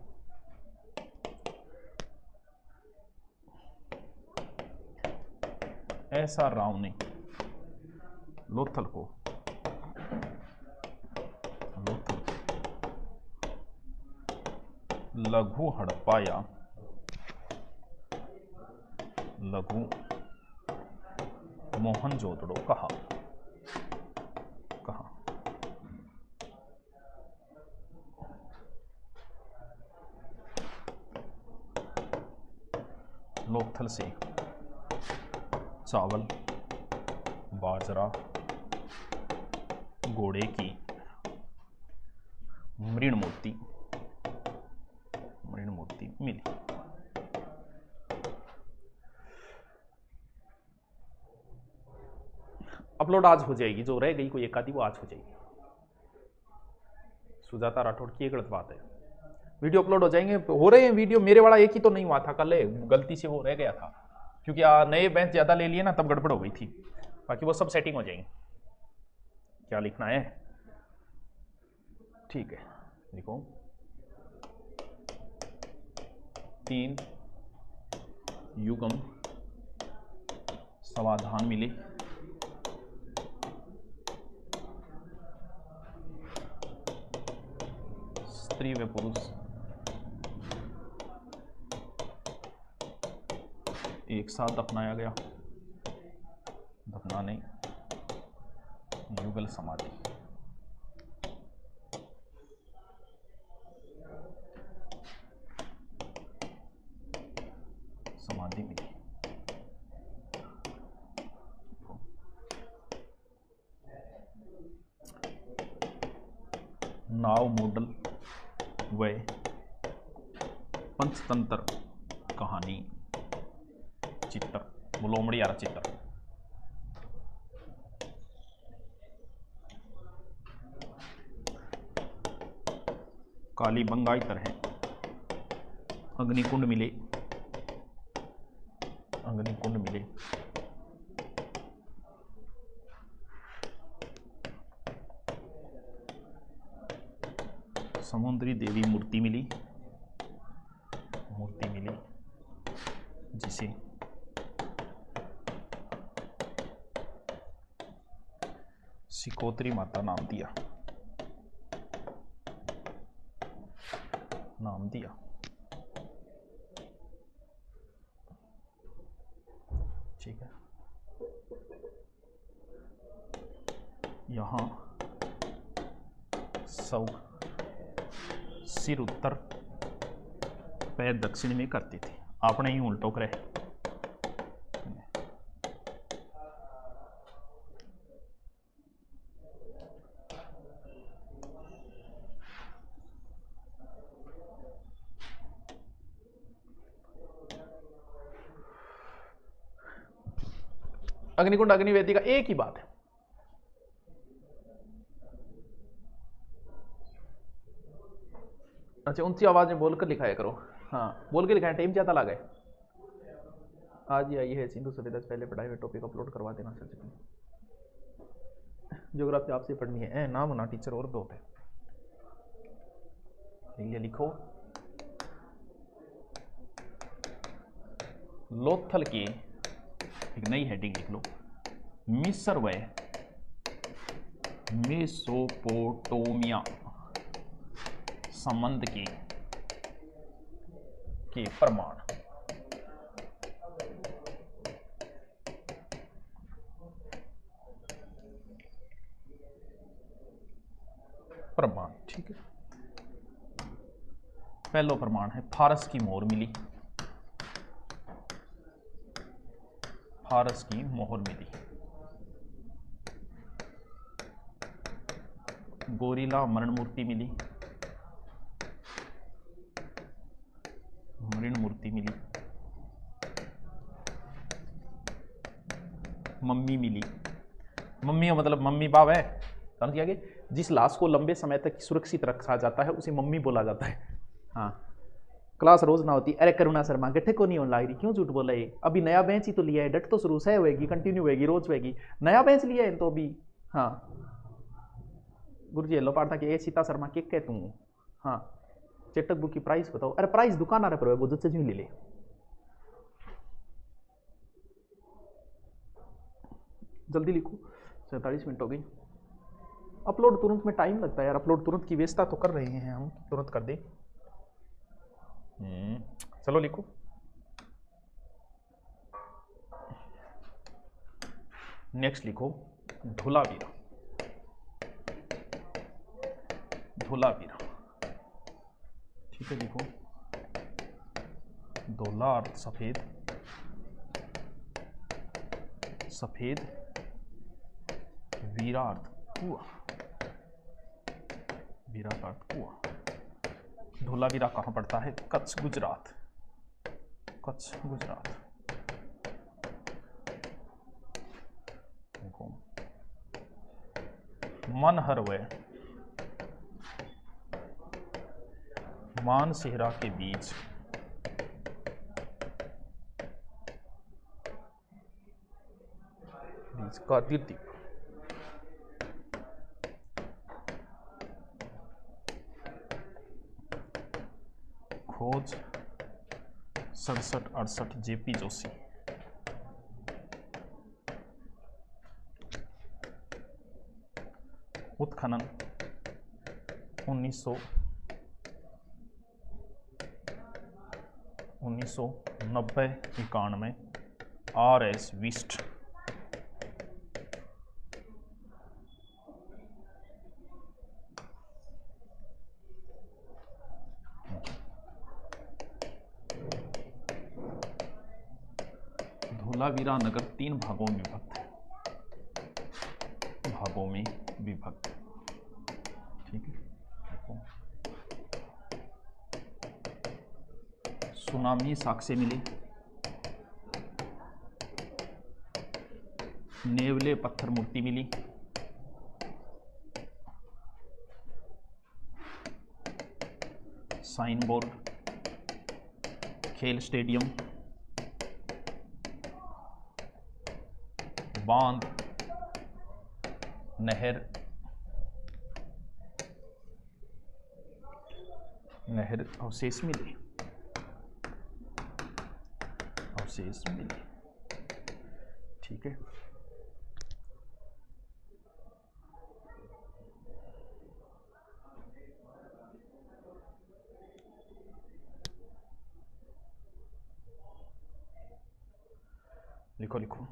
ऐसा राव ने लोथल को लघु हड़प्पा या लघु मोहनजोदड़ो कहा। लोथल से चावल, बाजरा, घोड़े की मृण मूर्ति मिली। अपलोड आज हो जाएगी, जो रह गई कोई एक आधी वो आज हो जाएगी। सुजाता राठौड़ की ये गलत बात है, वीडियो अपलोड हो जाएंगे, हो रहे हैं वीडियो। मेरे वाला एक ही तो नहीं हुआ था, कल गलती से वो रह गया था, क्योंकि नए बेंच ज्यादा ले लिए ना, तब गड़बड़ हो गई थी। बाकी वो सब सेटिंग हो जाएंगे। क्या लिखना है, ठीक है, देखो 3 युगम समाधान मिले, स्त्री व पुरुष एक साथ दफनाया गया, दफनाने युगल समाधि। समाधि मिली। नाव मॉडल व पंचतंत्र कहानी चित्र, लोमड़ी यार चित्र। काली बंगाई तरह अग्निकुंड मिले, समुद्री देवी मूर्ति मिली, जिसे सिकोत्री माता नाम दिया। ठीक है, यहां सौ सिर उत्तर पैर दक्षिण में करते थे, आपने ही उल्टो करे। अग्निकुंड अग्निवेदी का एक ही बात है, अच्छा ऊंची आवाज में बोलकर लिखाया करो। हाँ बोल के लिखाया, टाइम ज्यादा लगा है। आज ही आई है सिंधु सभ्यता से पहले पढ़ाई हुए टॉपिक अपलोड करवा देना सर। ज्योग्राफी आपसे पढ़नी है, नाम ना टीचर और बहुत है। लिखो लोथल की एक नई हेडिंग लिख लो, मिस्र व मेसोपोटामिया संबंध के प्रमाण। ठीक है, पहला प्रमाण है फारस की मोहर मिली, गोरिल्ला मरण मूर्ति मिली, मम्मी मतलब मम्मी बाप है, समझ गया कि जिस लाश को लंबे समय तक सुरक्षित रखा जाता है उसे मम्मी बोला जाता है। हाँ, क्लास रोज ना होती, अरे करुणा शर्मा गठे को नहीं होने लग रही, क्यों झूठ बोला ये, अभी नया बेंच ही तो लिया है, डट तो शुरू से होएगी, कंटिन्यू होएगी, रोज होएगी, नया बेंच लिया है तो अभी। हाँ गुरु जी लो पाठ था कि ए सीता शर्मा के कह तू। हाँ चेटक बुक की प्राइस बताओ, अरे प्राइस दुकान आ रहा पर से ले ले। जल्दी लिखो, 47 मिनट हो गई। अपलोड तुरंत में टाइम लगता है यार, अपलोड तुरंत की व्यवस्था तो कर रहे हैं हम, तुरंत कर दे। चलो लिखो। नेक्स्ट लिखो धोलावीरा। धोलावीरा, ठीक है लिखो। धोला अर्थ सफेद, सफेद, वीरा अर्थ कुआं, वीरा का अर्थ कुआं। धोलावीरा कहाँ पड़ता है? कच्छ गुजरात, कच्छ गुजरात। देखो मन हरवे मानसेहरा के बीच कारगिल द्वीप, खोज 67-68 जेपी जोशी। उत्खनन 1990-91 RS विस्ट। धोलावीरा नगर 3 भागों में विभक्त है, भागों में विभक्त, ठीक है। सुनामी साक्ष्य मिले, नेवले पत्थर मूर्ति मिली, साइन बोर्ड, खेल स्टेडियम, बांध, नहर, नहर अवशेष मिले, अवशेष मिले, ठीक है। लिखो लिखो।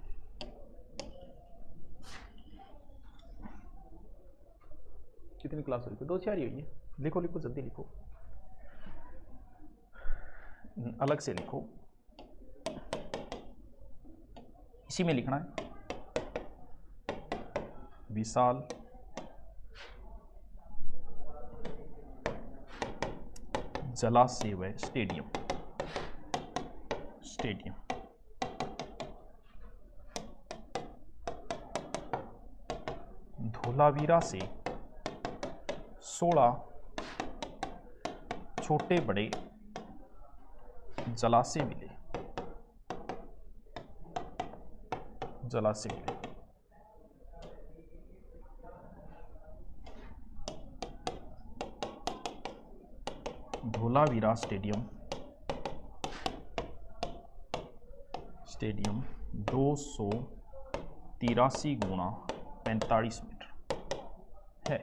कितनी क्लास हुई? 2-4 ही हुई है। लिखो लिखो जल्दी लिखो, अलग से लिखो, इसी में लिखना है। विशाल जलाशय व स्टेडियम, स्टेडियम। धोलावीरा से 16 छोटे बड़े जलाशय मिले, जलाशय मिले। धोलावीरा स्टेडियम, स्टेडियम 283 गुणा 45 मीटर है।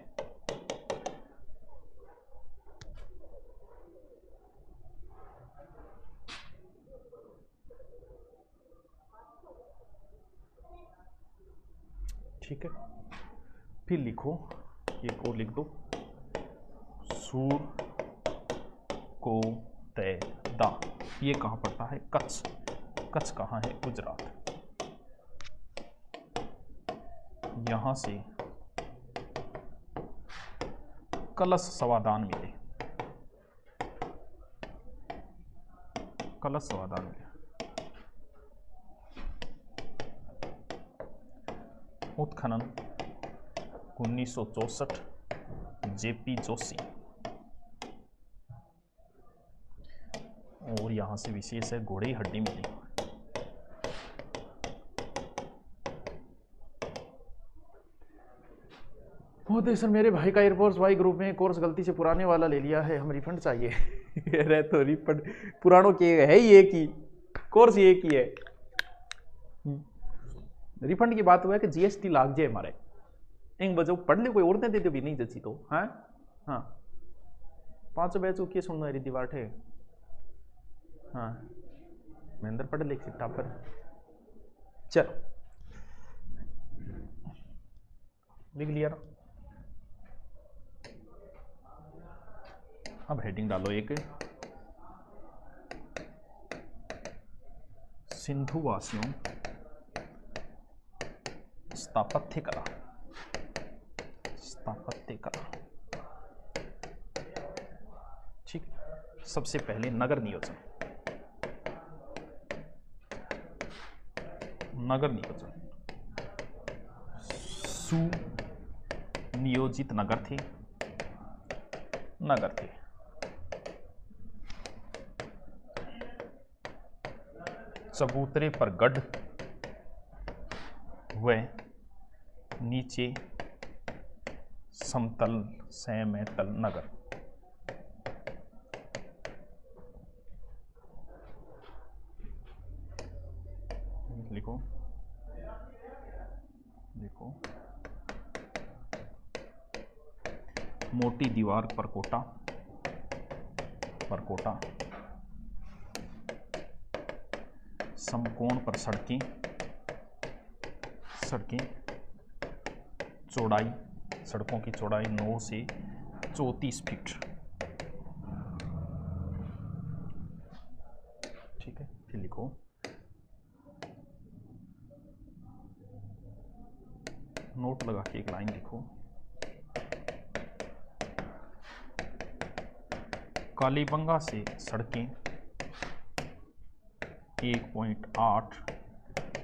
ठीक है, फिर लिखो, एक और लिख दो, सूर को तय दा। ये कहाँ पड़ता है? कच्छ। कच्छ कहाँ है? गुजरात। यहां से कलश सवादान मिले, कलश सवादान मिले। उत्खनन 1964 जेपी जोशी। और यहाँ से विशेष है घोड़े की हड्डी मिली। मोदी सर मेरे भाई का एयरफोर्स वाई ग्रुप में कोर्स गलती से पुराने वाला ले लिया है, हम रिफंड चाहिए। अरे तो रिफंड पुरानों के है ही एक ही कोर्स, एक ही है। रिफंड की बात हुआ है कि जीएसटी लाग जाए हमारे इन बजो पढ़ ले, कोई और दे दे भी नहीं जची तो। हाँ हाँ 5 बैच की सुनना मेरी दीवार ठे। हाँ महेंद्र पढ़ लिख सिट्टा पर चल लिख लिया ना। अब हेडिंग डालो एक, सिंधु वासियों स्थापत्य कला। स्थापत्य कला ठीक। सबसे पहले नगर नियोजन। नगर नियोजन सुनियोजित नगर थे। नगर थे चबूतरे पर गढ़ व नीचे समतल सैमेतल नगर। लिखो देखो मोटी दीवार पर कोटा, समकोण पर सड़कें, चौड़ाई, सड़कों की चौड़ाई 9 से 34 फीट। ठीक है फिर लिखो नोट लगा के एक लाइन लिखो, कालीबंगा से सड़कें 1.8,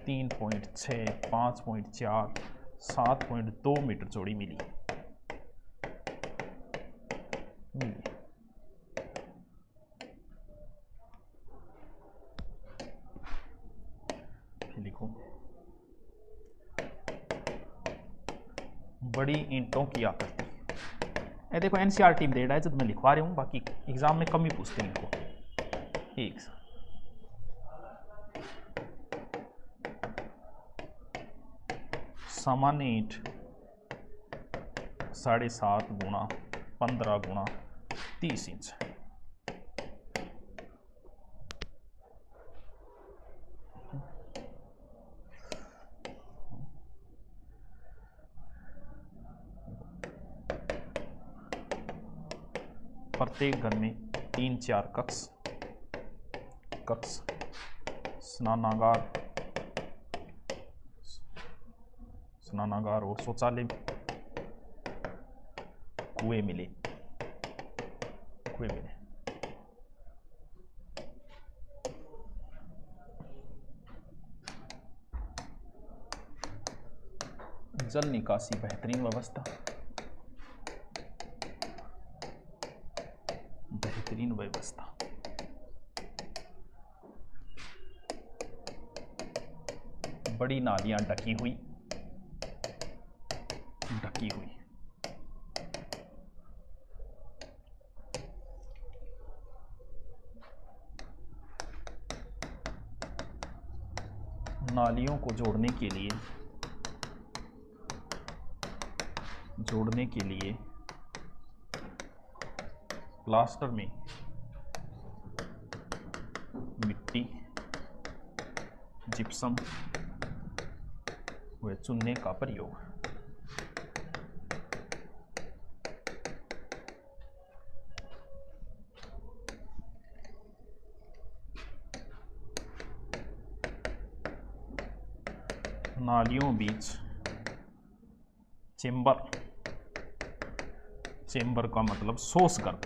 3.6, 5.4, 7.2 मीटर चौड़ी मिली। फिर लिखो बड़ी ईंटों की आकृति। ये देखो एनसीईआरटी में दे रहा है जब मैं लिखवा रहा हूँ, बाकी एग्जाम में कम ही पूछते हैं इनको। ठीक सामान्य ईंट 7.5 गुणा 15 गुणा 30 इंच। प्रत्येक घर में 3-4 कक्ष, स्नानागार और शौचालय, कुएं मिले। जल निकासी बेहतरीन व्यवस्था, बड़ी नालियां ढकी हुई। नालियों को जोड़ने के लिए प्लास्टर में मिट्टी, जिप्सम व चूने का प्रयोग। नालियों बीच चेंबर का मतलब शोष गर्त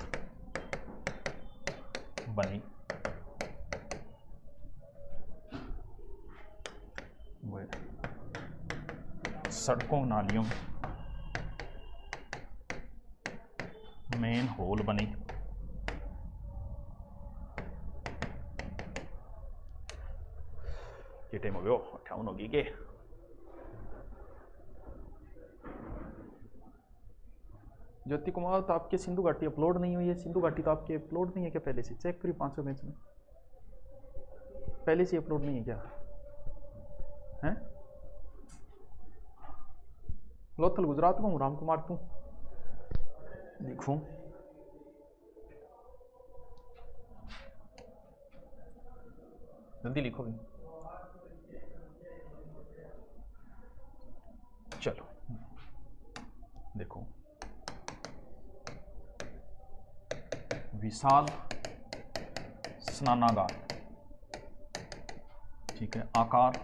बने। सड़कों नालियों मेन होल बने। ये टाइम हो गयो 58 होगी के। ज्योति कुमार, तो आपके सिंधु घाटी अपलोड नहीं हुई है। सिंधु घाटी तो आपके अपलोड नहीं है क्या पहले से? चेक करिए 500 मैच में पहले से अपलोड नहीं है क्या? हैं? लोथल गुजरात में हूँ राम कुमार, तू देखूं जल्दी लिखो भी। चलो देखो, विशाल स्नानागार, ठीक है। आकार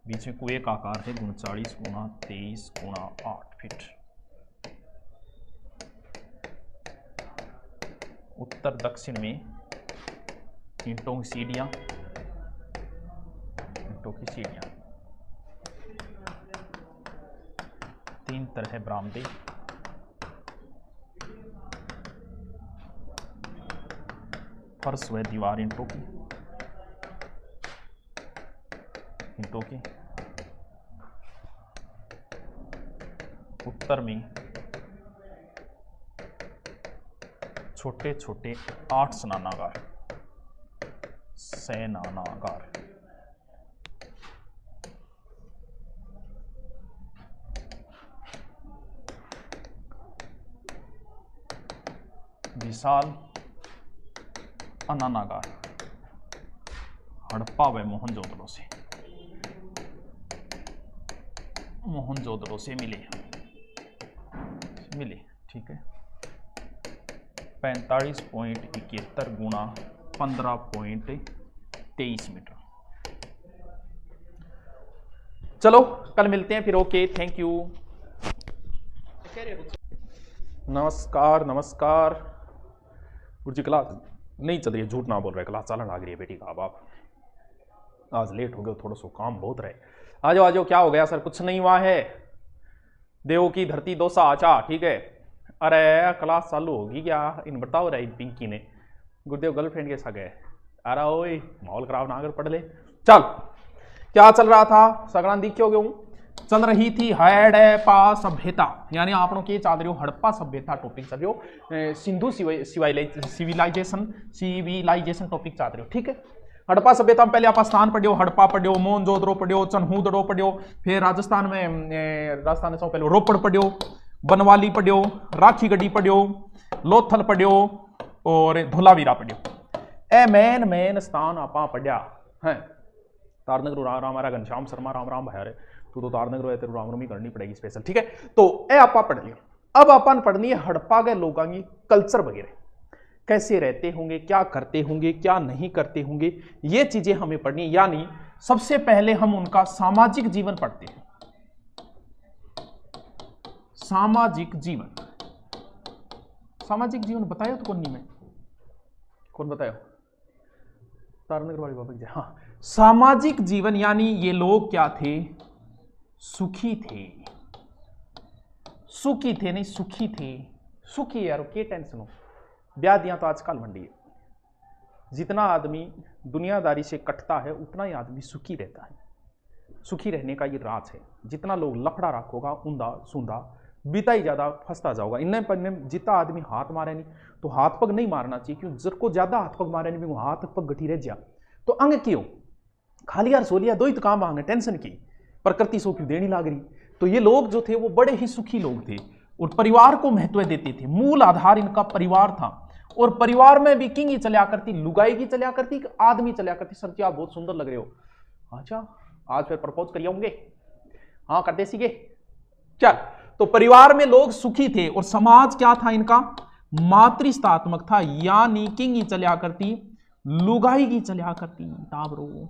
बीच में कुएं का आकार है 39 गुणा 23 गुणा 8 फीट। उत्तर दक्षिण में ईंटों की सीढ़ियां, तीन तरह बरामदे, फर्श व दीवार ईंटों की, उत्तर में छोटे छोटे 8 स्नानागार, शयनागार। विशाल अनानागार हड़प्पा व मोहनजोदड़ो से मिले, ठीक है। 45.71 गुणा 15.23 मीटर। चलो कल मिलते हैं फिर। Okay, thank you. नमस्कार नमस्कार। गुरुजी क्लास नहीं चल रही है, झूठ ना बोल रहे, क्लास चलने लग रही है बेटी का। बाप आज लेट हो गया, थोड़ा सा काम बहुत रहे। आ जाओ, क्या हो गया सर? कुछ नहीं हुआ है। देव की धरती दोसा आचा, ठीक है। अरे क्लास चालू होगी क्या? इन बताओ रही पिंकी ने गुरुदेव गर्लफ्रेंड के साथ गए। अरे ओए माहौल खराब ना कर, पढ़ ले। चल क्या चल रहा था? सगड़ा दिख हो गया। चल रही थी हड़प्पा सभ्यता, यानी आप लोग के चाह रहे हो हड़प्पा सभ्यता टॉपिक चल रहे हो, सिंधु सिविलाइजेशन टॉपिक चाह रहे हो, ठीक है। हड़प्पा सभ्यता में पहले आप स्थान पढ़ियो, हड़प्पा पढ़ियो, मोहनजोदड़ो पढ़ियो, चनहूदड़ो पढ़ियो, फिर राजस्थान से पहले रोपड़ पढ़ियो, बनवाली पढ़ियो, राखी गढ़ी पढ़ियो, लोथल पढ़ियो और धोलावीरा पढ़ियो। ए मेन स्थान आपा पढ़िया है। तारनगर राम हमारा घनश्याम शर्मा राम भाई, अरे तू तो तारनगर है, तेरे रामनवमी करनी पड़ेगी स्पेशल, ठीक है। तो ए आपा पढ़ लियो। अब अपन पढ़नी है हड़प्पा के लोगों की कल्चर वगैरह, कैसे रहते होंगे, क्या करते होंगे, क्या नहीं करते होंगे, ये चीजें हमें पढ़नी। यानी सबसे पहले हम उनका सामाजिक जीवन पढ़ते हैं। सामाजिक जीवन बताया तो कौन बताया? तारनगर वाली बाबा जी। हाँ, सामाजिक जीवन यानी ये लोग क्या थे? सुखी थे। सुखी यार, क्या टेंशन हो? ब्याह दिया तो आजकल मंडी है। जितना आदमी दुनियादारी से कटता है उतना ही आदमी सुखी रहता है। सुखी रहने का ये राज है। जितना लोग लफड़ा रखोगा ऊंधा सूंधा बीता ही ज्यादा फंसता जाओगा। इन्हें पर जितना आदमी हाथ मारे नहीं तो हाथ पग नहीं मारना चाहिए, क्यों? जिसको ज्यादा हाथ पग मारे नहीं हाथ पग गठी रह जा तो अंग क्यों खाली यार सोलिया दो ही तो काम मांगे, टेंशन की प्रकृति सो क्यों देनी लाग रही। तो ये लोग जो थे वो बड़े ही सुखी लोग थे और परिवार को महत्व देते थे। मूल आधार इनका परिवार था और परिवार में भी किंग ही चल्या करती, लुगाई की चल्या करती, आदमी चल्या करती। सर जी आप बहुत सुंदर लग रहे हो। अच्छा आज फिर प्रपोज करिए होंगे? हाँ करते सीखे। चल, तो परिवार में लोग सुखी थे और समाज क्या था इनका? मातृस्थात्मक था, यानी किंग ही चल्या करती, लुगाई की चल्या करती। ताबरो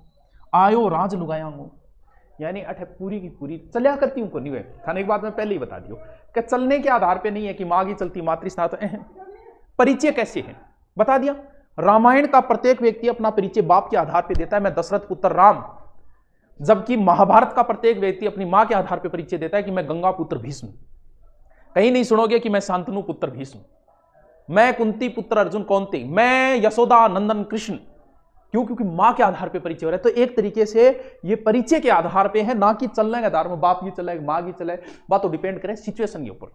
आयो राज लुगायांगो, यानी अठे पूरी की पूरी चल्या करती हूं नहीं हुए। थाने एक बात मैं पहले ही बता दियो कि चलने के आधार पे नहीं है कि माँ की चलती मातृस्थात्मक। परिचय कैसे है बता दिया। रामायण का प्रत्येक व्यक्ति अपना परिचय बाप के आधार पे देता है, मैं दशरथ पुत्र राम, जबकि महाभारत का प्रत्येक व्यक्ति अपनी मां के आधार पर परिचय देता है कि मैं गंगा पुत्र भीष्म। कहीं नहीं सुनोगे कि मैं शांतनु पुत्र भीष्म, मैं कुंती पुत्र अर्जुन कौंते, मैं यशोदा नंदन कृष्ण। क्यों? क्योंकि मां के आधार पे परिचय हो रहा है। तो एक तरीके से ये परिचय के आधार पे है, ना कि चलने के आधार में बाप की चले मां की चले। बात तो डिपेंड करे सिचुएशन के ऊपर।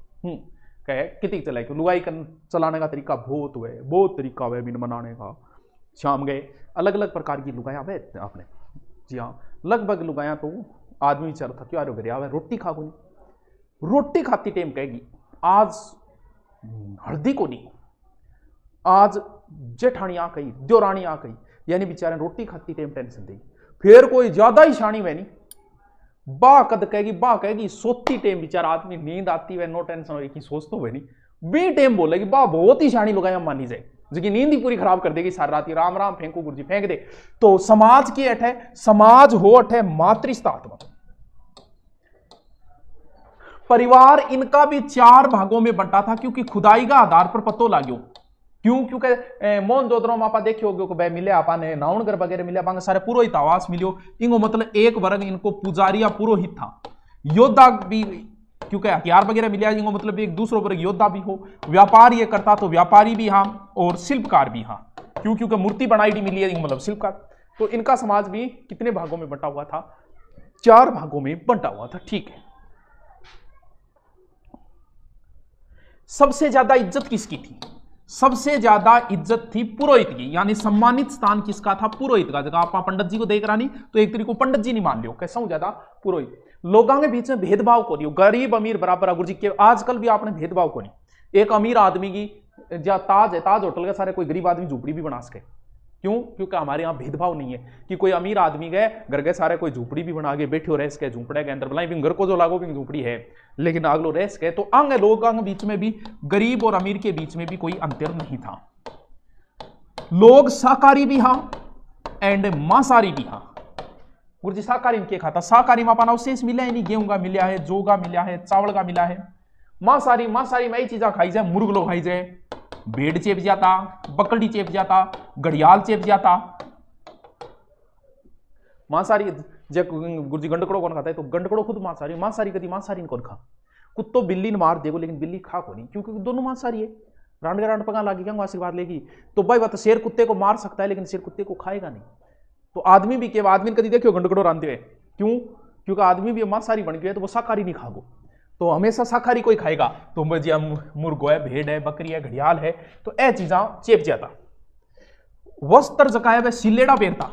कहे कितनी चलाए, लुगाई चलाने का तरीका बहुत हुए, बहुत तरीका हुए बिन बनाने का। शाम गए अलग अलग प्रकार की लुगाया हुए आपने, जी हाँ, लगभग लुगाया तो आदमी चल था क्यों आ रहे रोटी खा को नहीं, रोटी खाती टाइम कहेगी आज हल्दी को नहीं, आज जेठानी आ गई, द्योरानी आ गई, यानी बेचारे रोटी खाती टाइम टेंशन देगी। फिर कोई ज्यादा ही शानी वह नहीं, बा कद कहेगी सोती टाइम बेचारा आदमी नींद आती है, नो टेंशन हो रही सोच तो वह नहीं, बी टाइम बोलेगी बा बहुत ही शानी लुगाया मानी जाए, जिसकी नींद ही पूरी खराब कर देगी सारी रात। राम राम फेंको गुरुजी फेंक दे। तो समाज की अठ है, समाज हो अठ है मातृस्तात्मक परिवार। इनका भी 4 भागों में बंटा था, क्योंकि खुदाई का आधार पर पतो लाग्यो। क्यों? क्योंकि मोहन जोदड़ो में आप देखे होगे मिले आपने नाउनगर वगैरह मिले, आप सारे पुरोहित आवास मिलियो। इनको मतलब एक वर्ग इनको पुजारी या पुरोहित था। योद्धा भी क्योंकि हथियार वगैरह मिले, इनको मतलब एक दूसरा वर्ग योद्धा भी हो। व्यापार ये करता तो व्यापारी भी हाँ, और शिल्पकार भी हाँ। क्यों? क्योंकि मूर्ति बनाई मिली है, मतलब शिल्पकार। तो इनका समाज भी कितने भागों में बंटा हुआ था? 4 भागों में बंटा हुआ था। ठीक है। सबसे ज्यादा इज्जत किसकी थी? सबसे ज्यादा इज्जत थी पुरोहित की, यानी सम्मानित स्थान किसका था? पुरोहित का। जगह आप पंडित जी को देख रहा नहीं तो एक तरीके को पंडित जी नहीं मान लियो, कैसा हूं ज्यादा पुरोहित। लोगों के बीच में भेदभाव को नहीं, गरीब अमीर बराबर गुरु जी के आजकल भी आपने भेदभाव को नहीं। एक अमीर आदमी की जहाँ ताज है, ताज होटल के सारे कोई गरीब आदमी झूपड़ी भी बना सके। क्यों? क्योंकि हमारे यहाँ भेदभाव नहीं है कि कोई अमीर आदमी गए घर के सारे कोई झूपड़ी भी बना के बैठे हो रह सके, झूपड़े के अंदर बुलाई घर को जो लागो भी झूपड़ी है लेकिन आगलो रह सके। तो अंग लोगों के बीच में भी, गरीब और अमीर के बीच में भी कोई अंतर नहीं था। लोग शाकाहारी भी हाँ एंड मांसाहारी भी हाँ। गुरुजी शाकाहारी में क्या खाता? शाकाहारी में अपना अवशेष मिला है नहीं, गेहूं का मिला है, जौ का मिला है, चावल का मिला है। मांसाहारी में यही चीजा खाई जाए, मुर्ग लोग खाई जाए, भेड़ चेप जाता, बकरी चेप जाता, घड़ियाल चेप जाता। मांसाहारी गुरुजी गंडकड़ो कौन खाता है? तो गंडकड़ो खुद मांसाहारी कभी मांसाहारी कौन खा? कुत्तो बिल्ली ने मार देगो लेकिन बिल्ली खा को नहीं, क्योंकि दोनों मांसाहारी है। रांड के रांड पका लागी क्या आशीर्वाद लेगी? तो भाई बात शेर कुत्ते को मार सकता है लेकिन शेर कुत्ते को खाएगा नहीं। तो आदमी भी केवल आदमी कभी देखियो गंडकड़ो रांधते हुए, क्यों? क्योंकि आदमी भी मांसाहारी बन गया है तो वो शाकाहारी नहीं खागो, तो हमेशा शाकाहारी कोई खाएगा। तो मुर्गो है, भेड़ है, बकरी है, घड़ियाल है, तो ए चीजा चेप जाता। वस्त्र जकाया वह सिलेड़ा पहनता।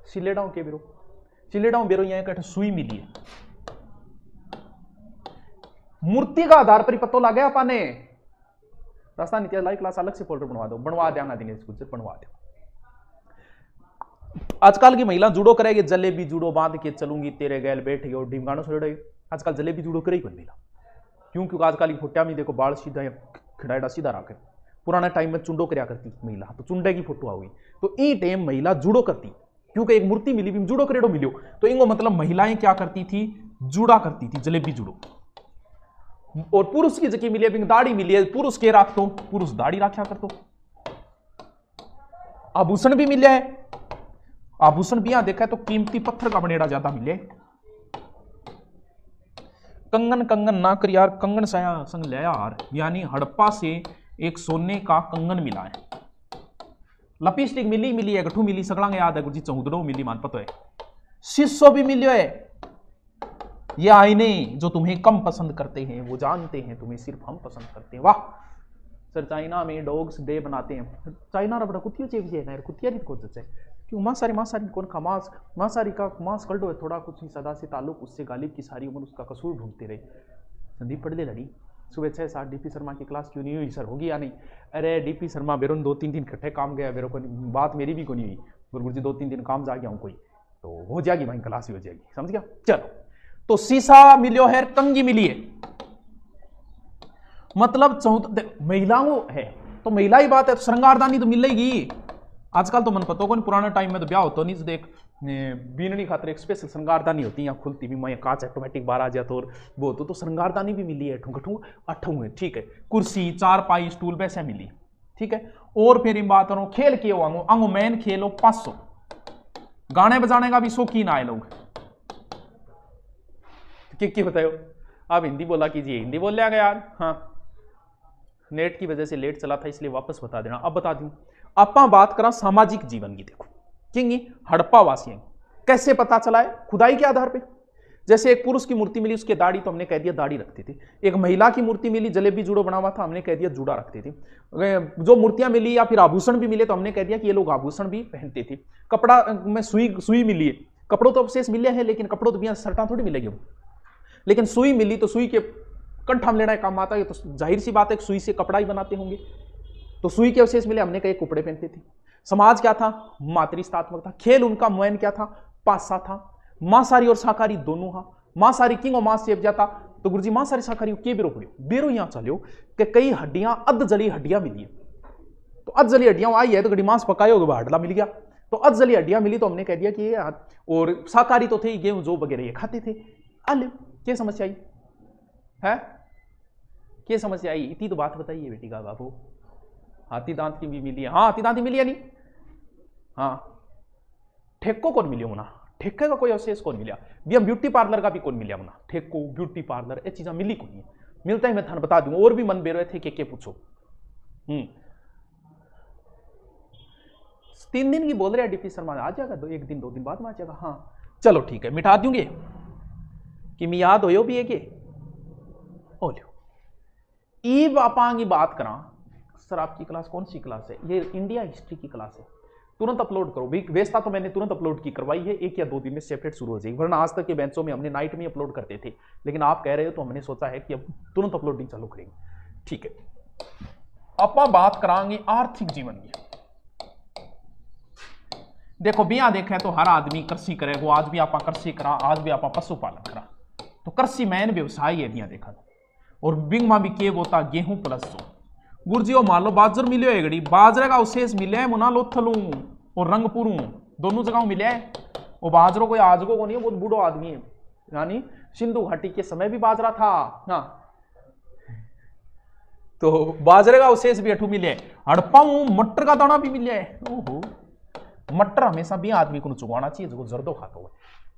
सिलेड़ाओं के बेरो, सिलेड़ाओं बेरो यहां कट सुई मिली है। मूर्ति का आधार पर ही पतो लग गया अपने। राजस्थान इतिहास लाइव क्लास अलग से फोल्डर बनवा दो, बनवा देना दिन बनवा दो। आजकल की महिला जुड़ो करेगी, जलेबी जुड़ो बांध के चलूंगी तेरे गैल बैठ गए और ढीमगानो छोड़े। आजकल जलेबी जुड़ो करे कोई महिला। क्यों? क्योंकि आजकल की फोटिया में देखो बाल सीधा खिड़ाड़ा सीधा रखे। पुराना टाइम में चुंडो करया करती महिला, तो चुंडे की फोटो आओगी। तो ई टाइम महिला जुड़ो करती, क्योंकि एक मूर्ति मिली भी जुड़ो करेडो मिलो। तो इनको मतलब महिलाएं क्या करती थी? जुड़ा करती थी, जलेबी जुड़ो। और पुरुष की जगह मिली है दाढ़ी मिली है, पुरुष के राख तो पुरुष दाढ़ी रखा कर। तो आभूषण भी मिले है, आभूषण भी यहां देखा है तो कीमती पत्थर का बनेड़ा ज्यादा मिले। कंगन कंगन ना कर यार, कंगन साया संग ले यार, यानी हड़प्पा से एक सोने का कंगन मिला है। लपिस्टिक मिली है, गठू मिली, सगड़ा याद है गुरुजी, चौधड़ो मिली मान पतो है। शीशो भी मिलियो है। ये आईने जो तुम्हें कम पसंद करते हैं वो जानते हैं तुम्हें सिर्फ हम पसंद करते हैं। वाह सर, चाइना में डॉग्स डे बनाते हैं। चाइना रा बड़ा कुतियो चेप जे यार, कुतिया रीत को जचे क्यों? मांसाहारी कौन खा? मांसाहारी का मांस कल्टो है थोड़ा कुछ सदा से ताल्लुक, उससे गालिब की सारी उम्र उसका कसूर ढूंढते रहे। संदीप पढ़ ले लड़ी सुबह 6-7 डीपी शर्मा की क्लास क्यों नहीं हुई सर? होगी या नहीं? अरे डीपी शर्मा बेरोन 2-3 दिन इकट्ठे काम गया, बेरो को बात मेरी भी को नहीं हुई। गुरुजी 2-3 दिन काम जा गया हूँ कोई, तो हो जाएगी भाई, क्लास ही हो जाएगी, समझ गया? चलो, तो शीशा मिलियो है, कंगी मिली है, मतलब महिलाओं है तो महिला ही बात है, तो श्रृंगारदानी तो मिलेगी। आजकल तो मन पतो को नहीं, पुराने टाइम में तो ब्याह होता नहीं, तो देख बीननी खातर एक स्पेशल श्रृंगारदानी होती है, यहाँ खुलती भी मैं कांच ऑटोमेटिक बाहर आ जाता और वो तो श्रृंगारदानी भी मिली है। ठूंग अठू है, ठीक है। कुर्सी, चारपाई, स्टूल वैसे मिली, ठीक है। और फिर बात करो खेल किए अंगो मैन खेलो 500, गाने बजाने का भी शौकीन आए लोग, की बताओ, आप हिंदी बोला कीजिए, हिंदी बोल लिया यार। हाँ, नेट की वजह से लेट चला था इसलिए वापस बता देना। अब बता दूं, आपा बात करा सामाजिक जीवन की। देखो किंग हड़प्पा वासियों कैसे पता चला है, खुदाई के आधार पे। जैसे एक पुरुष की मूर्ति मिली, उसके दाढ़ी, तो हमने कह दिया दाढ़ी रखते थे। एक महिला की मूर्ति मिली, जलेबी जूड़ो बना हुआ था, हमने कह दिया जूड़ा रखते थे। जो मूर्तियां मिली या फिर आभूषण भी मिले तो हमने कह दिया कि ये लोग आभूषण भी पहनते थे। कपड़ा में सुई मिली है, कपड़ों तो अवशेष मिले हैं लेकिन कपड़ों तो बिना सर्टा थोड़ी मिलेगी, लेकिन सुई मिली तो सुई के कंठ हम लेना काम आता है, तो जाहिर सी बात है सुई से कपड़ा ही बनाते होंगे, तो सुई के अवशेष मिले, हमने कहे कपड़े पहनते थे। समाज क्या था, मातृस्थात्मक था। खेल उनका मोयन क्या था, पासा था। मांसाहारी और शाकाहारी दोनों हा। मांसाहारी किंग और मांस सेव जाता, तो गुरुजी मांसाहारी शाकाहारी के बेरो पड़े बेरो यहां चलो कि कई हड्डियां अधजली हड्डियां मिली है, तो अधजली हड्डियां आई है तो गड़ी मांस पकाए होगा हड्डला मिल गया, तो अधजली हड्डियां मिली तो हमने कह दिया कि ये। और शाकाहारी तो थे, गेहूं जो वगैरह ये खाते थे। अल क्या समस्या आई है, क्या समस्या आई, इतनी तो बात बताइए बेटी का बाबू। हाथी दांत की भी मिली है, हाँ हाथी दांत की मिली है नहीं, हाँ ठेको कौन मिली होना, ठेके का कोई अवशेष कौन मिला, भी हम ब्यूटी पार्लर का भी कौन मिला होना, ठेको ब्यूटी पार्लर ये चीजें मिली कौन है, मिलता ही मैं थान बता दूंगा। और भी मन बेरो थे के पूछो। 3 दिन की बोल रहे हैं डीपी शर्मा, आ जाएगा 1 दिन 2 दिन बाद में आ जाएगा। हाँ चलो ठीक है, मिटा दूंगे कि मैं याद हो भी है कि ओलो ईब आपांगी बात करा। सर आपकी क्लास कौन सी क्लास है, ये इंडिया हिस्ट्री की क्लास है, तुरंत अपलोड करो। भाई व्यवस्था तो मैंने तुरंत अपलोड की करवाई है, 1 या 2 दिन में सेपरेट शुरू हो जाएगी, वरना आज तक के बेंचों में हमने नाइट में अपलोड करते थे, लेकिन आप कह रहे हो तो हमने सोचा है कि अब तुरंत अपलोडिंग चालू करेंगे। ठीक है, अब बात करांगे आर्थिक जीवन की। देखो बिया देखा तो हर आदमी कृषि करे, वो आज भी आप कृषि करा, आज भी आप पशुपालन करा, तो कृषि मैन व्यवसाय है बिया देखा। और बिंग में भी के होता गेहूं प्लस जो गुरजी मान लो बाजर मिले है गड़ी, बाजरे का अवशेष मिले है मुना लोथलू और रंगपुरू दोनों जगह मिले है। वो बाजरों को आज को नहीं है, बहुत बूढ़ो आदमी है, यानी सिंधु घाटी के समय भी बाजरा था। हाँ तो बाजरे का अवशेष भी अठू मिले, हड़प्पा मटर का दाना भी मिले है। ओहो मटर हमेशा भी आदमी को चुगाना चाहिए जो जर्दो खाता हुआ,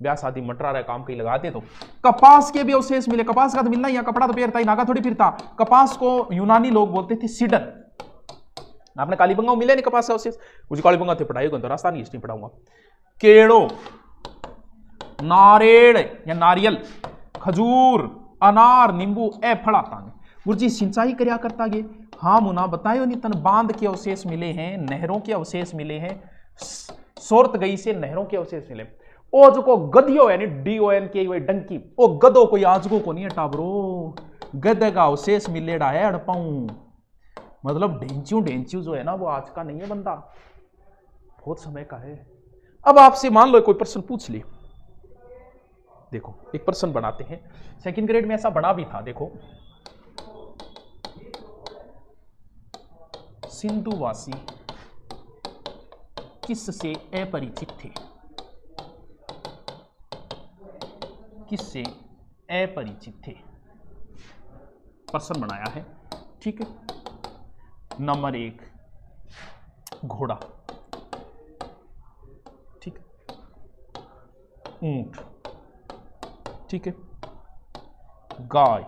ब्याह शादी मटर रहा काम कहीं लगाते। तो कपास के भी अवशेष मिले, कपास का तो मिलना ही, कपड़ा तो पेरता ही, नागा थोड़ी फिरता। कपास को यूनानी लोग बोलते थे सिडन। आपने कालीबंगा मिले नहीं कपास का अवशेष, मुझे कालीबंगा थे पढ़ाई तो रास्ता नहीं हिस्ट्री पढ़ाऊंगा। केड़ो, नारेड़ या नारियल, खजूर, अनार, नींबू ए फल आता है। गुरुजी सिंचाई करया करता ये, हाँ मुना बतायो नहीं तन बांध के अवशेष मिले हैं, नहरों के अवशेष मिले हैं, सोरत गई से नहरों के अवशेष मिले। ओ जो को गधियो यानी DON के वो डंकी, ओ गधो कोई आजगो को नहीं हटा ब्रो, गधे का अवशेष मिलेड़ा है हड़पाऊं, मतलब ढेंचू जो है ना वो आज का नहीं है बंदा, बहुत समय का है। अब आपसे मान लो कोई प्रश्न पूछ ले, देखो एक प्रश्न बनाते हैं, 2nd ग्रेड में ऐसा बना भी था। देखो सिंधुवासी किससे अपरिचित थे, किससे अपरिचित थे, प्रश्न बनाया है। ठीक है, नंबर 1 घोड़ा, ठीक है, ऊंट, ठीक है, गाय,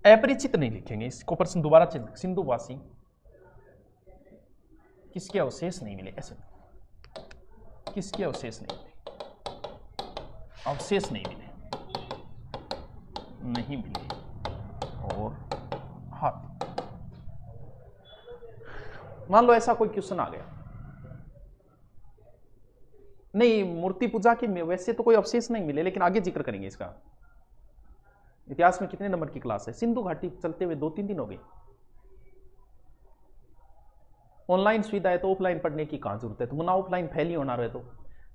अपरिचित नहीं लिखेंगे इसको, प्रश्न दोबारा चल। सिंधुवासी किसके अवशेष नहीं मिले, ऐसे किसके अवशेष नहीं मिले, अवशेष नहीं मिले, नहीं मिले। और हाथी, मान लो ऐसा कोई क्वेश्चन आ गया, नहीं मूर्ति पूजा के वैसे तो कोई अवशेष नहीं मिले, लेकिन आगे जिक्र करेंगे इसका। इतिहास में कितने नंबर की क्लास है, सिंधु घाटी चलते हुए 2-3 दिन हो गए। ऑनलाइन सुविधा है तो ऑफलाइन पढ़ने की कहां जरूरत है, तो मुना ऑफलाइन फैल ही होना रहे। तो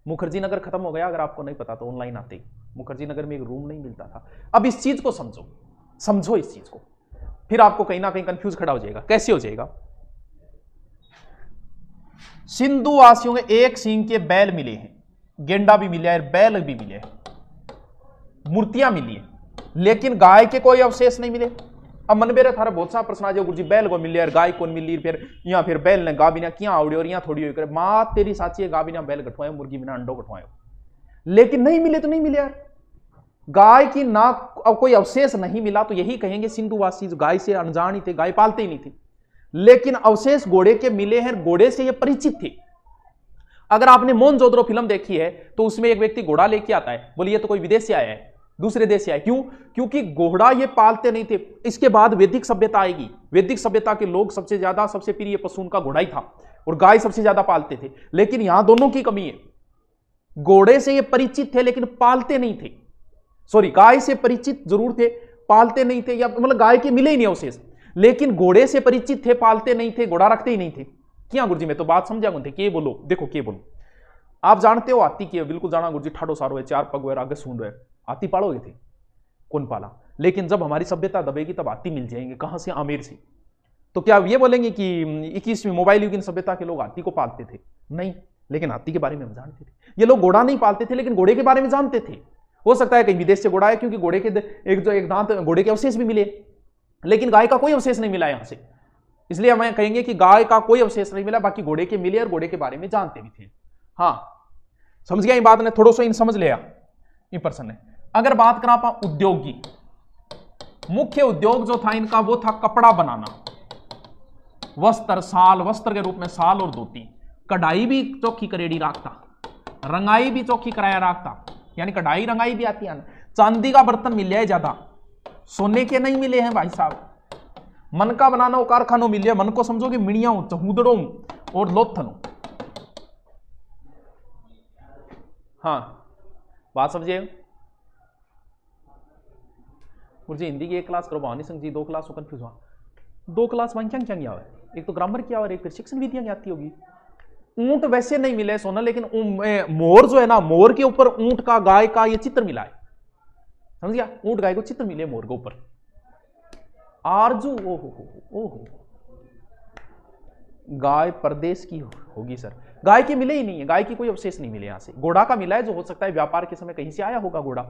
मुखर्जी नगर खत्म हो गया, अगर आपको नहीं पता तो ऑनलाइन आते ही मुखर्जी नगर में एक रूम नहीं मिलता था। अब इस चीज को समझो इस चीज को, फिर आपको कहीं ना कहीं कंफ्यूज खड़ा हो जाएगा। कैसे हो जाएगा, सिंधु वासियों के एक सींग के बैल मिले हैं, गेंडा भी मिला है, बैल भी मिले हैं, मूर्तियां मिली है, लेकिन गाय के कोई अवशेष नहीं मिले। अब मन बेरे थारा बहुत सा प्रश्न आ जाओ गुरुजी बैल को मिल यार गाय कौन मिली फिर यहाँ फिर बैल ने गा बिना क्या आवड़े और यहाँ थोड़ी करे माँ तेरी साची है गा बिना बैल कटवाए मुर्गी बिना अंडो कटवाए लेकिन नहीं मिले तो नहीं मिले यार गाय की ना अब कोई अवशेष नहीं मिला तो यही कहेंगे सिंधुवासी जो गाय से अनजान ही थे गाय पालते ही नहीं थे लेकिन अवशेष घोड़े के मिले हैं घोड़े से ये परिचित थे। अगर आपने मोहनजोदड़ो फिल्म देखी है तो उसमें एक व्यक्ति घोड़ा लेके आता है बोलिए तो कोई विदेश से आया है दूसरे देश से आया क्यों क्योंकि घोड़ा ये पालते नहीं थे। इसके बाद वैदिक सभ्यता आएगी वैदिक सभ्यता के लोग सबसे ज्यादा सबसे प्रिय पशु उनका घोड़ा ही था और गाय सबसे ज्यादा पालते थे लेकिन यहां दोनों की कमी है घोड़े से ये परिचित थे लेकिन पालते नहीं थे सॉरी गाय से परिचित जरूर थे पालते नहीं थे या मतलब गाय के मिले ही नहीं अवशेष लेकिन घोड़े से परिचित थे पालते नहीं थे घोड़ा रखते ही नहीं थे। क्या गुरुजी मैं तो बात समझा कौन थे के बोलो देखो के बोलो आप जानते हो हाथी की बिल्कुल जाना गुरुजी ठाडो सारो है चार पग आगे सूंड है हाथी पालोगे थे कौन पाला लेकिन जब हमारी सभ्यता दबेगी तब हाथी मिल जाएंगे कहां से आमेर से तो क्या ये बोलेंगे कि 21वीं मोबाइल युग सभ्यता के लोग हाथी को पालते थे नहीं लेकिन हाथी के बारे में हम जानते थे। ये लोग घोड़ा नहीं पालते थे लेकिन घोड़े के बारे में जानते थे। हो सकता है कहीं विदेश से घोड़ा है क्योंकि घोड़े के एक दांत घोड़े के अवशेष भी मिले लेकिन गाय का कोई अवशेष नहीं मिला यहां से इसलिए हमें कहेंगे कि गाय का कोई अवशेष नहीं मिला बाकी घोड़े के मिले और घोड़े के बारे में जानते भी थे। हाँ समझ गया ये बात ने थोड़ा सा इन समझ लिया इन पर्सन ने। अगर बात करा आप उद्योग की मुख्य उद्योग जो था इनका वो था कपड़ा बनाना वस्त्र साल वस्त्र के रूप में साल और धोती कढ़ाई भी चौकी करेड़ी राखता रंगाई भी चौकी कराया राखता यानी कढ़ाई रंगाई भी आती है। चांदी का बर्तन मिल जाए ज्यादा सोने के नहीं मिले हैं भाई साहब। मन का बनाना वो कारखानों मिल जाए मन को समझोगे मिणिया चहूदड़ों और लोथनों। हाँ बात समझिए मुझे हिंदी की एक क्लास करो भवानी सिंह जी 2 क्लास हो कंफ्यूज हुआ 2 क्लास वहां क्या क्या है एक तो ग्रामर की और एक फिर शिक्षण विधियां आती होगी। ऊंट वैसे नहीं मिले सोना लेकिन मोर जो है ना मोर के ऊपर ऊंट का गाय का ये चित्र मिला है समझ गया ऊंट गाय को चित्र मिले मोर के ऊपर आरजू ओहो गाय प्रदेश की होगी सर गाय के मिले ही नहीं है गाय की कोई अवशेष नहीं मिले यहां से घोड़ा का मिला है जो हो सकता है व्यापार के समय कहीं से आया होगा घोड़ा।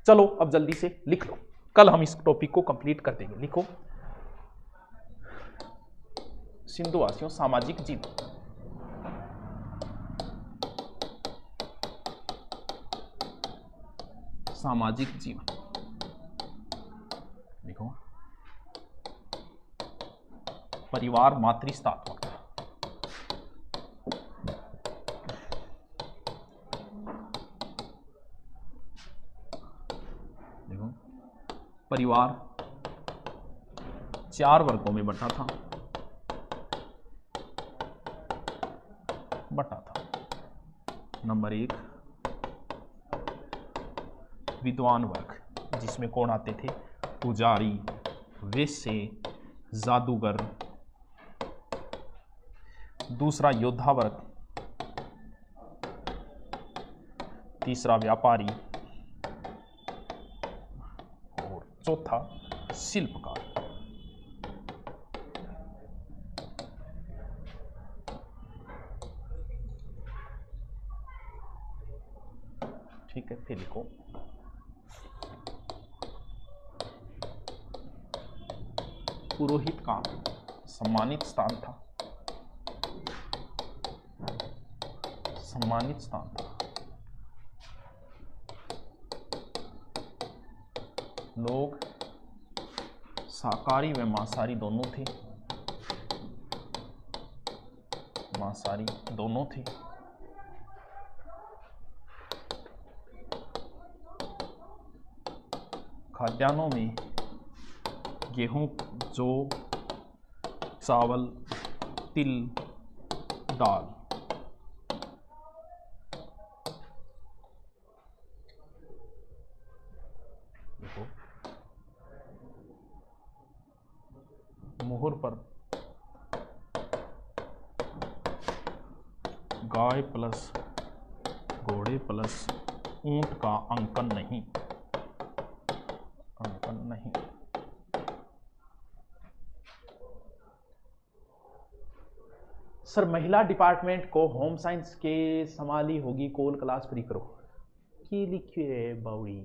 चलो अब जल्दी से लिख लो कल हम इस टॉपिक को कंप्लीट कर देंगे। लिखो सिंधुवासियों सामाजिक जीवन सामाजिक जीवन लिखो परिवार मातृस्थात्मक देखो परिवार 4 वर्गों में बटा था नंबर 1 विद्वान वर्ग जिसमें कौन आते थे पुजारी वेश्ये जादूगर। दूसरा योद्धा वर्ग, तीसरा व्यापारी और चौथा शिल्पकार। ठीक है, फिर लिखो पुरोहित का सम्मानित स्थान था, सम्मानित स्थान था। लोग शाकाहारी व मांसाहारी दोनों थे, मांसाहारी दोनों थे। खाद्यान्नों में गेहूं, जौ, चावल, तिल, दाल। देखो मोहर पर गाय प्लस घोड़े प्लस ऊंट का अंकन नहीं, अंकन नहीं। सर महिला डिपार्टमेंट को होम साइंस के संभाली होगी, कोल क्लास फ्री करो। की लिखिए बाउड़ी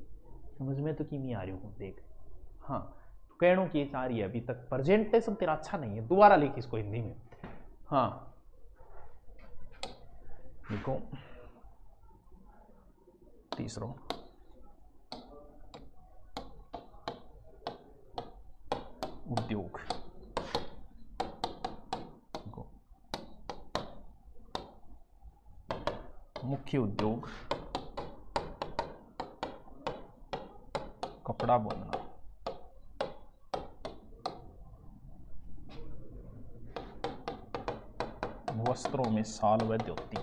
समझ में तो की नहीं आ रही हूँ देख। हाँ कहणों की चाह रही है अभी तक, प्रेजेंटेशन तेरा अच्छा नहीं है, दोबारा लिख इसको हिंदी में। हाँ लिखो तीसरा उद्योग, मुख्य उद्योग कपड़ा बुनना, वस्त्रों में शाल व धोती,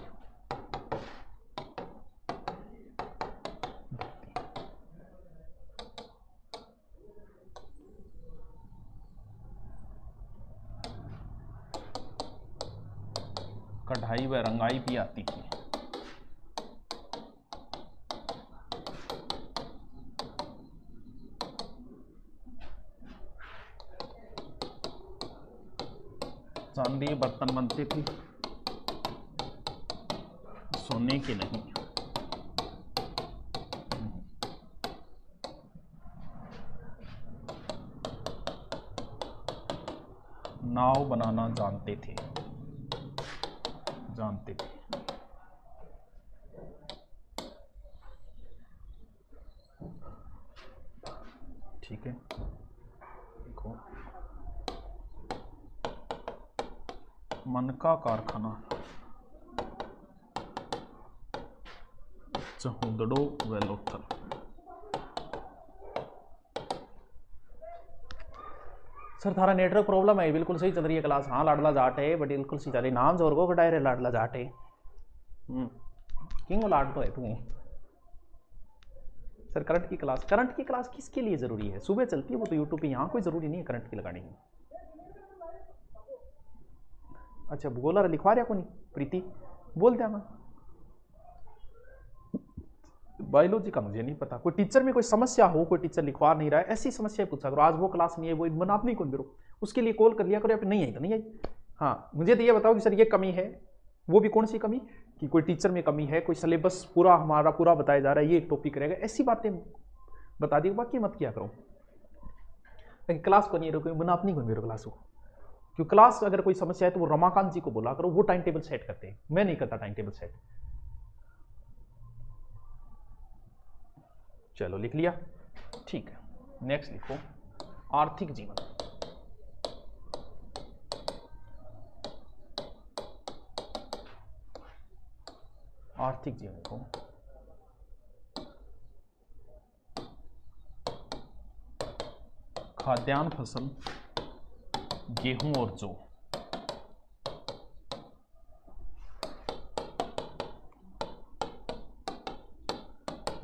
कढ़ाई व रंगाई भी आती थी। चांदी बर्तन बनते थे, सोने के नहीं। नाव बनाना जानते थे। ठीक है, देखो मन का कारखाना, चहुंदड़ो व लोथल। सर थारा नेटवर्क प्रॉब्लम है, बिल्कुल सही चल रही है क्लास। हाँ लाडला जाट है, बट बिल्कुल सही चल रही। नाम जोर को कटाए रे लाडला जाट है। क्यों लाड तो है तू। सर करंट की क्लास किसके लिए जरूरी है? सुबह चलती है वो तो यूट्यूब पे, यहाँ कोई जरूरी नहीं है करंट की लगाने की। अच्छा भूगोला लिखवा रहा को नहीं प्रीति, बोल दिया मैं। बायोलॉजी का मुझे नहीं पता, कोई टीचर में कोई समस्या हो, कोई टीचर लिखवा नहीं रहा है, ऐसी समस्या पूछा करो। आज वो क्लास नहीं है, वो बनाप नहीं कौन करो, उसके लिए कॉल कर लिया करो, या फिर नहीं आई तो नहीं आई। हाँ मुझे तो ये बताओ कि सर ये कमी है, वो भी कौन सी कमी, कि कोई टीचर में कमी है, कोई सिलेबस पूरा हमारा पूरा बताया जा रहा है, ये एक टॉपिक रहेगा, ऐसी बातें बता दी, बाकी मत किया करो। क्लास को नहीं रहो, बनाप नहीं कौन करो क्लास को, क्योंकि क्लास अगर कोई समस्या है तो वो रमाकांत जी को बोला करो, वो टाइम टेबल सेट करते हैं, मैं नहीं करता टाइम टेबल सेट। चलो लिख लिया, ठीक है। नेक्स्ट लिखो आर्थिक जीवन। आर्थिक जीवन को खाद्यान्न फसल गेहूं और जौ,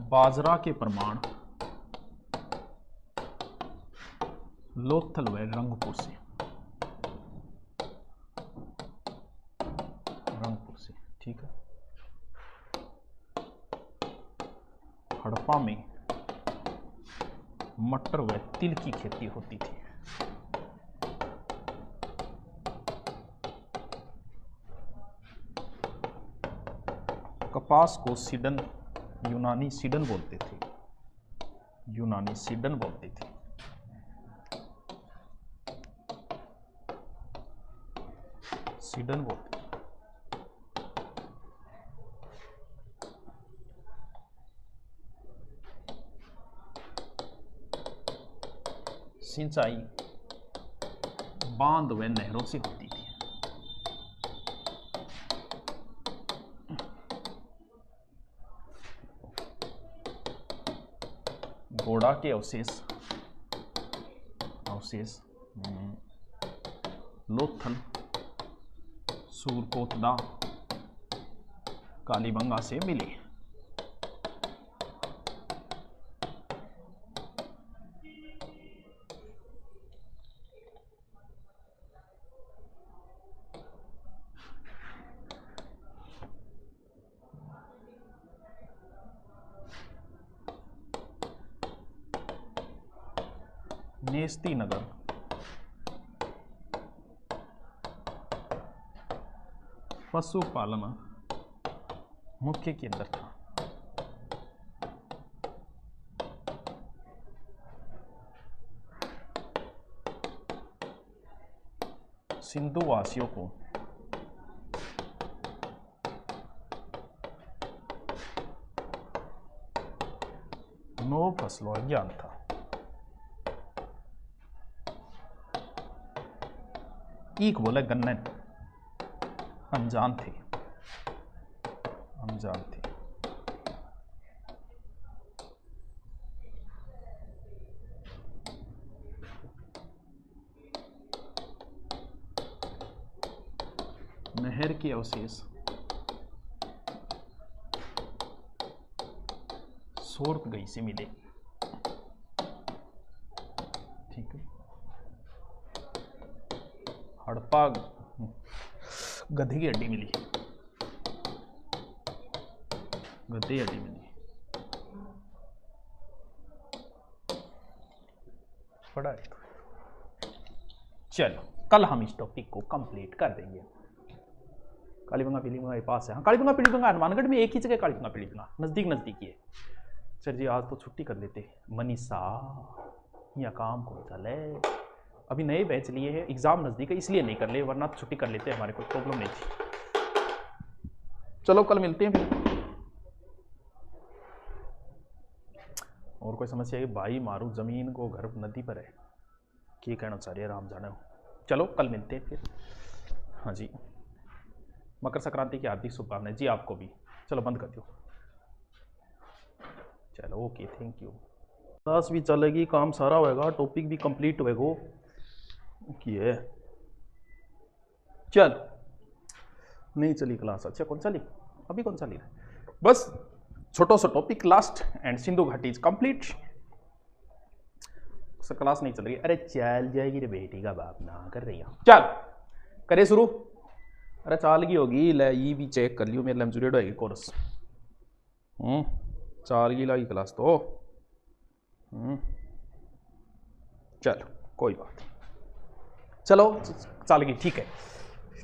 बाजरा के प्रमाण लोथल व रंगपुर से, ठीक है। हड़प्पा में मटर व तिल की खेती होती थी। कपास को सीडन, यूनानी सीडन बोलते थे, यूनानी सीडन बोलते थे। सीडन बोलते थे। सिंचाई बांध व नहरों से होती थी। घोड़ा के अवशेष लोथल, सूरकोतला, कालीबंगा से मिले। नेस्ती नगर पशुपालन मुख्य केंद्र था। सिंधु वासियों को नौ फसलों का ज्ञान था। एक बोले गन्ने अनजान थे, अनजान थे। नहर के अवशेष सोर्त गई से मिले, ठीक है। हड़प्पा गधे की हड्डी मिली, गधे की हड्डी मिली, पढ़ा है। चलो कल हम इस टॉपिक को कंप्लीट कर देंगे। कालीबंगा पीलीबंगा के पास है। हाँ, कालीबंगा पीलीबंगा हनुमानगढ़ में एक ही जगह कालीबंगा पीलीबंगा, नजदीक नजदीक ही है। सर जी आज तो छुट्टी कर लेते। मनीषा यहाँ काम को चले, अभी नए बैच लिए हैं, एग्जाम नजदीक है इसलिए नहीं कर ले, वरना तो छुट्टी कर लेते, हमारे कोई प्रॉब्लम नहीं थी। चलो कल मिलते हैं फिर। और कोई समस्या है? भाई मारू जमीन को घर नदी पर है, क्या कहना चाह रही है राम जाने हो। चलो कल मिलते हैं फिर। हाँ जी, मकर संक्रांति की हार्दिक शुभकामनाएं जी आपको भी। चलो बंद कर दो। चलो ओके, थैंक यू। क्लास भी चलेगी, काम सारा होएगा, टॉपिक भी कंप्लीट होएगा। ये चल नहीं चली क्लास, अच्छा कौन चली? अभी कौन चली? बस छोटा सा टॉपिक लास्ट एंड सिंधु घाटी इज कंप्लीट। क्लास नहीं चल रही, अरे चल जाएगी रे बेटी का बाप ना कर रही है। चल करे शुरू। अरे चाल की होगी, ले ये भी चेक कर लियो, मेरे लमजुरेड होगी कोर्स। चाल की लगी क्लास तो। चलो कोई बात नहीं, चलो चाल की, ठीक है।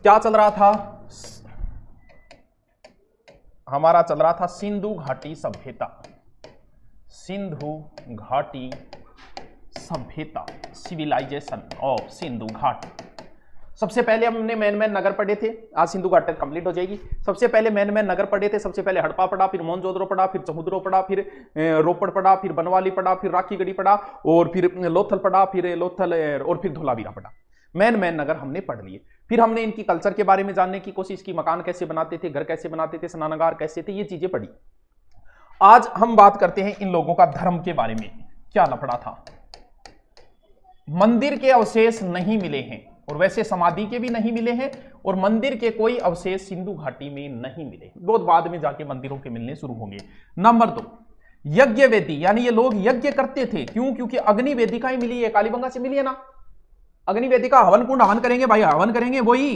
क्या चल रहा था हमारा? चल रहा था सिंधु घाटी सभ्यता, सिंधु घाटी सभ्यता, सिविलाइजेशन ऑफ सिंधु घाटी। सबसे पहले हमने मैन मैन नगर पढ़े थे, आज सिंधु घाटी कंप्लीट हो जाएगी। सबसे पहले मैन मैन नगर पढ़े थे, सबसे पहले हड़प्पा पढ़ा, फिर मोहनजोदड़ो पढ़ा, फिर समुद्रो पढ़ा, फिर रोपड़ पढ़ा, फिर बनवाली पढ़ा, फिर राखीगढ़ी पढ़ा, और फिर लोथल पढ़ा, फिर लोथल और फिर धोलावीरा पढ़ा। मैन मैन नगर हमने पढ़ लिए। फिर हमने इनकी कल्चर के बारे में जानने की कोशिश की, मकान कैसे बनाते थे, घर कैसे बनाते थे, स्नानागार कैसे थे, ये चीजें पढ़ी। आज हम बात करते हैं इन लोगों का धर्म के बारे में, क्या लफड़ा था। मंदिर के अवशेष नहीं मिले हैं, और वैसे समाधि के भी नहीं मिले हैं, और मंदिर के कोई अवशेष सिंधु घाटी में नहीं मिले। बहुत बाद में जाके मंदिरों के मिलने शुरू होंगे। नंबर 2, यज्ञ वेदी, यानी ये लोग यज्ञ करते थे। क्यों? क्योंकि अग्नि वेदिकाएं मिली है, कालीबंगा से मिली है ना। अग्नि वेदिका, हवन कुंड, हवन करेंगे भाई, हवन करेंगे। वही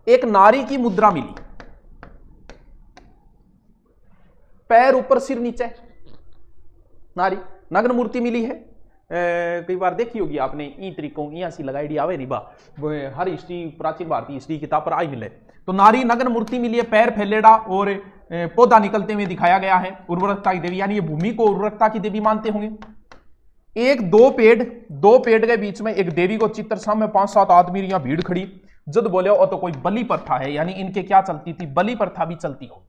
एक नारी की मुद्रा मिली, पैर ऊपर सिर नीचे, नारी नग्न मूर्ति मिली है। कई बार देखी होगी आपने, ई तरीकों यहाँ सी लगाई आवे नहीं बा, हर हिस्ट्री प्राचीन भारतीय हिस्ट्री किताब पर आई मिले। तो नारी नग्न मूर्ति मिली है, पैर फैलेड़ा और पौधा निकलते हुए दिखाया गया है। उर्वरकता की देवी, यानी ये भूमि को उर्वरकता की देवी मानते होंगे। दो पेड़ के बीच में एक देवी को चित्र, सामने 5-7 आदमी यहाँ भीड़ खड़ी। जब बोले और तो कोई बलि प्रथा है, यानी इनके क्या चलती थी, बलि प्रथा भी चलती हो।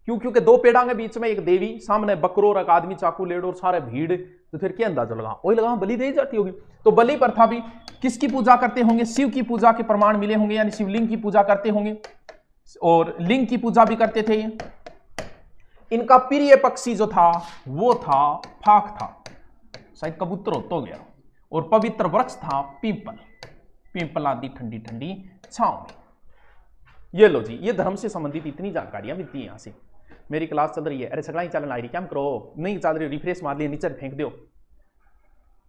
क्यों? क्योंकि 2 पेड़ों के बीच में एक देवी, सामने बकरो और एक आदमी, चाकू लेड़ और सारे भीड़। तो फिर क्या अंदाजा लगा? वही लगा बलि दी जाती होगी। तो बलि प्रथा भी किसकी पूजा करते होंगे? शिव की पूजा के प्रमाण मिले होंगे, यानी शिवलिंग की पूजा करते होंगे, और लिंग की पूजा भी करते थे। इनका प्रिय पक्षी जो था वो था फाक था, शायद कबूतर हो तो गया, और पवित्र वृक्ष था पीपल, पीपल आदि ठंडी ठंडी छांव में। ये लो जी, ये धर्म से संबंधित इतनी जानकारियां मिलती है यहां से। मेरी क्लास चल रही है, अरे सगला ही चलन आ रही, क्या करो? नहीं चल रही, रिफ्रेश मार लिया, नीचे फेंक दो।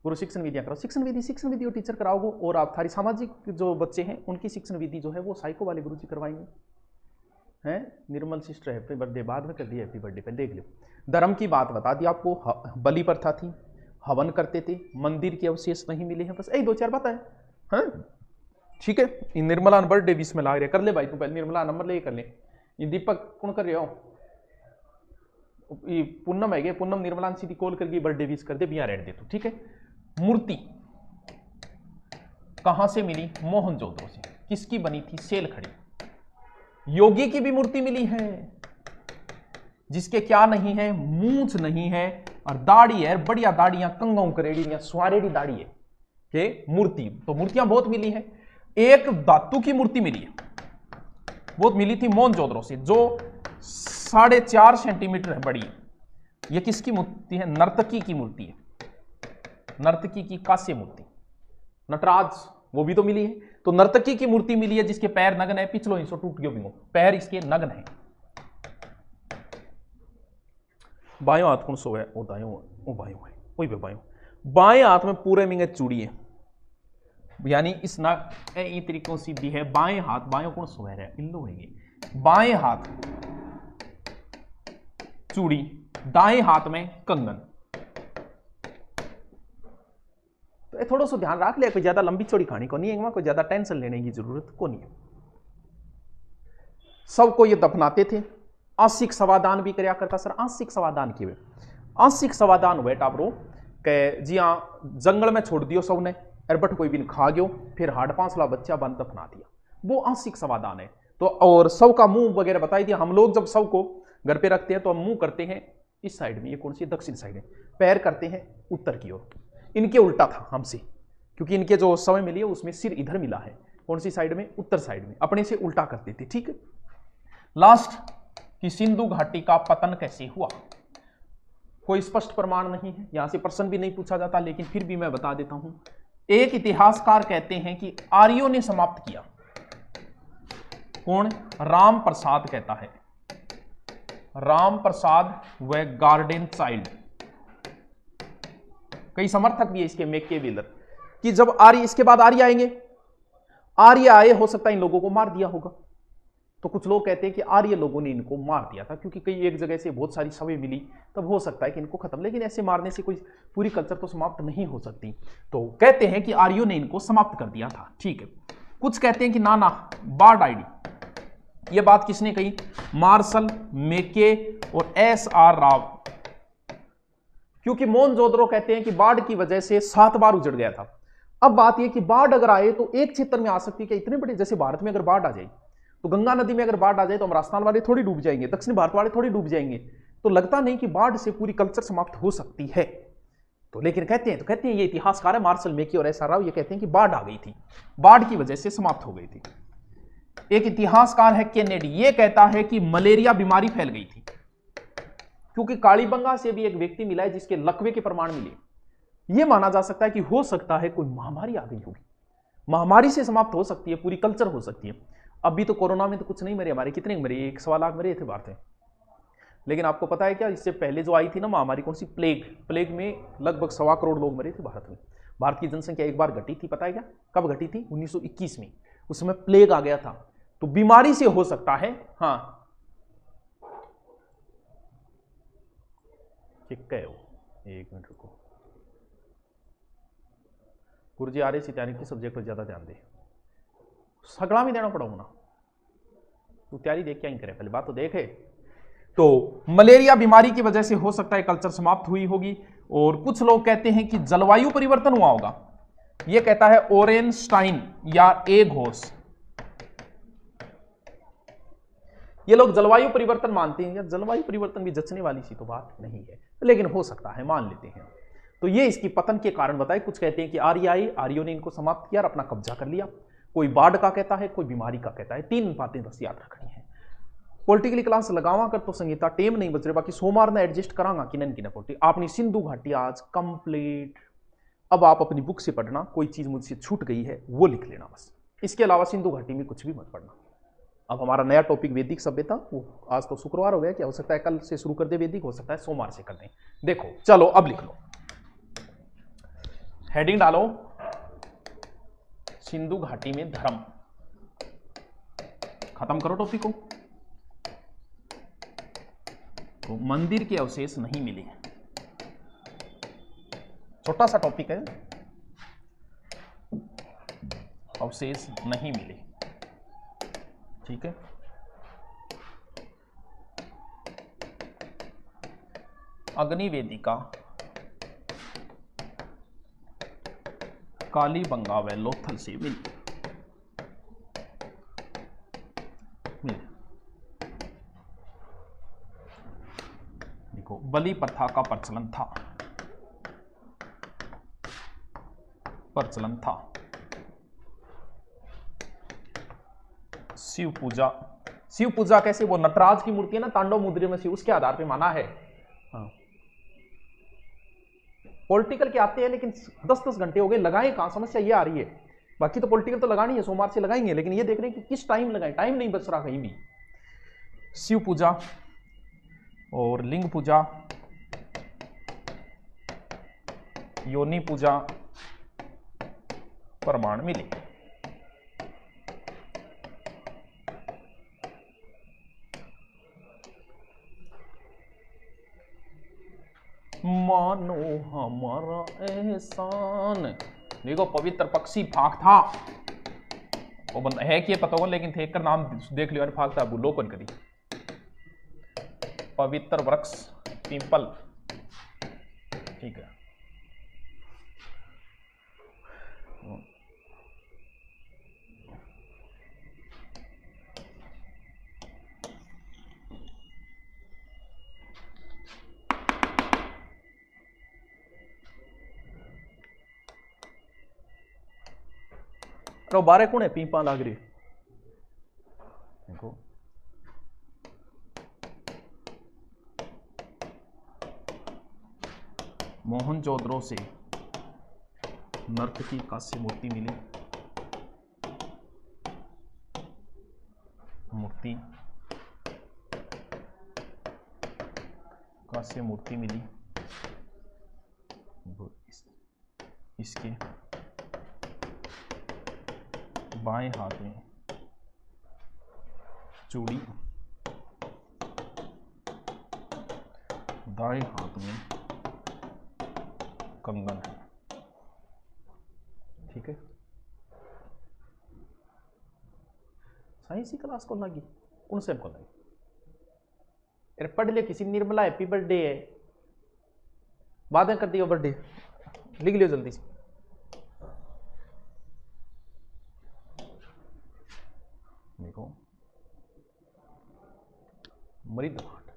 गुरु शिक्षण विधियां करो, शिक्षण विधि और टीचर कराओगे, और आप थारी सामाजिक जो बच्चे हैं उनकी शिक्षण विधि जो है वो साइको वाले गुरु जी करवाएंगे। हैं निर्मल सिस्टर, हैप्पी बर्थडे बाद में कर दिया, हैप्पी बर्थडे पहले देख लो। धर्म की बात बता दी आपको, बलि प्रथा थी, हवन करते थे, मंदिर के अवशेष नहीं मिले हैं, बस यही 2-4 बात है। ठीक है। निर्मला बर्थडे बीच में ला रहे, कर ले भाई तू पहले, निर्मला नंबर ले कर ले। ये दीपक कौन कर रहे हो? पूनम है, पूनम निर्मला सीधी कॉल करके बर्थडे विश कर दे, बिया रेड दे तू, ठीक है। मूर्ति, कहां से मिली? मोहनजोदड़ो से। किसकी बनी थी? सेलखड़ी। योगी की भी मूर्ति मिली है जिसके क्या नहीं है? मूंछ नहीं है और दाढ़ी है, बढ़िया दाढ़ियां, कंगों करेड़ी, स्वारेड़ी दाढ़ी है के मूर्ति। तो मूर्तियां बहुत मिली है। एक धातु की मूर्ति मिली है, वो मिली थी मोहनजोदड़ो से, जो 4.5 सेंटीमीटर है बड़ी। ये किसकी मूर्ति है? नर्तकी की मूर्ति है, नर्तकी की कांस्य मूर्ति। नटराज, वो भी तो मिली है। तो नर्तकी की मूर्ति मिली है जिसके पैर नग्न है, पिछलो हिस्सों टूट गयो बिंगो, पैर इसके नग्न है। बायों हाथ कौन सो है? वो दायों, वो बायों है, वही पे बायों। बाएं हाथ में पूरे मिंगे चूड़ी है, यानी इस ना ए तरीकों से भी है। बाएं हाथ, बायों कौन सो है? इल्लो है ये। बाएं हाथ चूड़ी, दाएं हाथ में कंगन। तो थोड़ा सा ध्यान रख लिया, कोई ज्यादा लंबी चौड़ी कहानी को नहीं है, कोई ज्यादा टेंशन लेने की जरूरत को नहीं है। सबको ये दफनाते थे। आंशिक सवादान भी करया करता। सर आंशिक सवादान की? आंशिक सवादान हुए टापरो के जी हाँ, जंगल में छोड़ दियो सबने, अरबट कोई भी खा गयो, फिर हाड़ पांसला बच्चा बन दफना दिया, वो आंशिक सवादान है। तो और सब का मुंह वगैरह बताई दिया। हम लोग जब सबको घर पे रखते हैं तो हम मुंह करते हैं इस साइड में, ये कौन सी? दक्षिण साइड है। पैर करते हैं उत्तर की ओर। इनके उल्टा था हमसे, क्योंकि इनके जो समय मिली है उसमें सिर इधर मिला है। कौन सी साइड में? उत्तर साइड में। अपने से उल्टा करते थे, ठीक है। लास्ट कि सिंधु घाटी का पतन कैसे हुआ, कोई स्पष्ट प्रमाण नहीं है, यहां से प्रश्न भी नहीं पूछा जाता, लेकिन फिर भी मैं बता देता हूं। एक इतिहासकार कहते हैं कि आर्यों ने समाप्त किया। कौन? राम प्रसाद कहता है, राम प्रसाद व गार्डन चाइल्ड। कई समर्थक भी है इसके, मैकियावेली, कि जब आर्य, इसके बाद आर्य आएंगे, आर्य आए, हो सकता है इन लोगों को मार दिया होगा। तो कुछ लोग कहते हैं कि आर्य लोगों ने इनको मार दिया था, क्योंकि कई एक जगह से बहुत सारी शवें मिली, तब हो सकता है कि इनको खत्म, लेकिन ऐसे मारने से कोई पूरी कल्चर तो समाप्त नहीं हो सकती। तो कहते हैं कि आर्यों ने इनको समाप्त कर दिया था, ठीक है। कुछ कहते हैं कि ना ना, बाढ़ आईडी। ये बात किसने कही? मार्शल मेके और SR राव। क्योंकि मोहनजोदड़ो कहते हैं कि बाढ़ की वजह से 7 बार उजड़ गया था। अब बात यह कि बाढ़ अगर आए तो एक क्षेत्र में आ सकती है कि इतने बड़े, जैसे भारत में अगर बाढ़ आ जाए तो गंगा नदी में अगर बाढ़ आ जाए तो हम राजस्थान वाले थोड़ी डूब जाएंगे, दक्षिण भारत वाले थोड़ी डूब जाएंगे। तो लगता नहीं कि बाढ़ से पूरी कल्चर समाप्त हो सकती है। तो लेकिन कहते हैं ये इतिहासकार है मार्शल मेकी और SR राव, ये कहते हैं कि बाढ़ आ गई थी, बाढ़ की वजह से समाप्त हो गई थी। एक इतिहासकार है केनेडी, ये कहता है कि मलेरिया बीमारी फैल गई थी, क्योंकि कालीबंगा से भी एक व्यक्ति मिला है जिसके लकवे के प्रमाण मिले। यह माना जा सकता है कि हो सकता है कोई महामारी आ गई होगी, महामारी से समाप्त हो सकती है, पूरी कल्चर हो सकती है। अभी तो कोरोना में तो कुछ नहीं मरे, हमारे कितने मरे? 1.25 लाख मरे थे भारत में। लेकिन आपको पता है क्या, इससे पहले जो आई थी ना महामारी, कौन सी? प्लेग में लगभग 1.25 करोड़ लोग मरे थे भारत में। भारत की जनसंख्या एक बार घटी थी, पता है क्या? कब घटी थी? 1921 में, उस समय प्लेग आ गया था। तो बीमारी से हो सकता है। हाँ ठीक है, एक मिनट रुको, गुरुजी आ रहे सी तैयारी की सब्जेक्ट पर ज्यादा ध्यान दे, सगड़ा भी देना पड़ेगा ना, तू तैयारी देख क्या ही करे, पहले बात तो देखे। तो मलेरिया बीमारी की वजह से हो सकता है कल्चर समाप्त हुई होगी। और कुछ लोग कहते हैं कि जलवायु परिवर्तन हुआ होगा, यह कहता है ओरेनस्टाइन या ए घोष। ये लोग जलवायु परिवर्तन मानते हैं, या जलवायु परिवर्तन भी जचने वाली सी तो बात नहीं है, लेकिन हो सकता है, मान लेते हैं। तो ये इसकी पतन के कारण बताए। कुछ कहते हैं कि आर्य आए, आर्यों ने इनको समाप्त किया और अपना कब्जा कर लिया। कोई बाढ़ का कहता है, कोई बीमारी का कहता है। 3 बातें बस याद रखनी है। पॉलिटिकली क्लास लगावा कर तो संगीता टेम नहीं बच रहे, बाकी सोमवार ने एडजस्ट करांगा कि नहीं ना पोटी। आपने सिंधु घाटी आज कंप्लीट। अब आप अपनी बुक से पढ़ना, कोई चीज मुझसे छूट गई है वो लिख लेना बस, इसके अलावा सिंधु घाटी में कुछ भी मत पढ़ना। अब हमारा नया टॉपिक वैदिक सभ्यता, वो आज तो शुक्रवार हो गया, क्या हो सकता है कल से शुरू कर दे वैदिक, हो सकता है सोमवार से कर दें। देखो चलो अब लिख लो, हेडिंग डालो सिंधु घाटी में धर्म। खत्म करो टॉपिक को। तो मंदिर के अवशेष नहीं मिले, छोटा सा टॉपिक है, अवशेष नहीं मिले, ठीक है। अग्नि वेदिका काली बंगा व लोथल से मिल। देखो बलि प्रथा का प्रचलन था। शिव पूजा कैसे, वो नटराज की मूर्ति है ना तांडव मुद्रे में से, उसके आधार पे माना है। हाँ। पॉलिटिकल के आते हैं लेकिन 10-10 घंटे हो गए, लगाए कहां, समस्या ये आ रही है। बाकी तो पॉलिटिकल तो लगानी है, सोमवार से लगाएंगे, लेकिन ये देख रहे हैं कि किस टाइम लगाएं, टाइम नहीं बच रहा कहीं भी। शिव पूजा और लिंग पूजा, योनि पूजा प्रमाण मिले। मानो हमारा एहसान। देखो पवित्र पक्षी फाक था, वो बंदा है कि ये पता होगा, लेकिन थे कर नाम देख लियो, फाक था भूलो कौन करी। पवित्र वृक्ष पीपल, ठीक है। तो बारे कौन है पीपा लाग रही, देखो मोहनजोदड़ो से नर्तकी कांस्य मूर्ति मिली, कांस्य मूर्ति मिली। इसके बाएं हाथ में चूड़ी, दाएं हाथ में कंगन है, ठीक है। साइंस की क्लास को लगी, कौन से को लगी, अरे पढ़ ले, किसी निर्मला हैप्पी बर्थडे है, बाद में कर दियो बर्थडे, लिख लियो जल्दी से। देखो मृदभांड,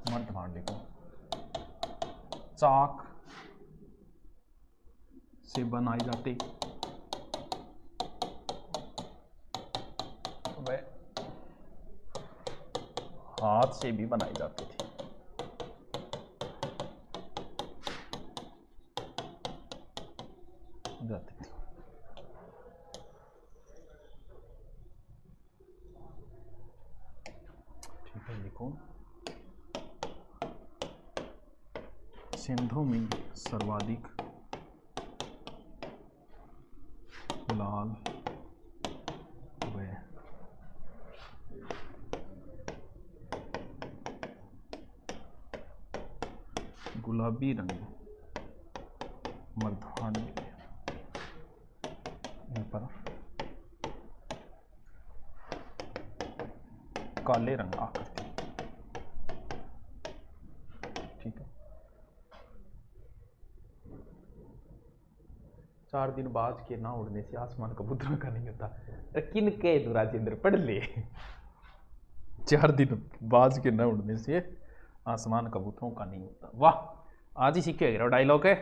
मृदभांड देखो चाक से बनाई जाती, वह हाथ से भी बनाई जाती थी। ठीक है, लिखो सिंधु में सर्वाधिक लाल व गुलाबी रंग मृदभांड मिले, इन पर काले रंग आकृति, ठीक है। 4 दिन बाज के ना उड़ने से आसमान कबूतरों का नहीं होता, अरे किन के राजेंद्र पढ़ ले। 4 दिन बाज के ना उड़ने से आसमान कबूतरों का नहीं होता, वाह आज ही सीखे डायलॉग है।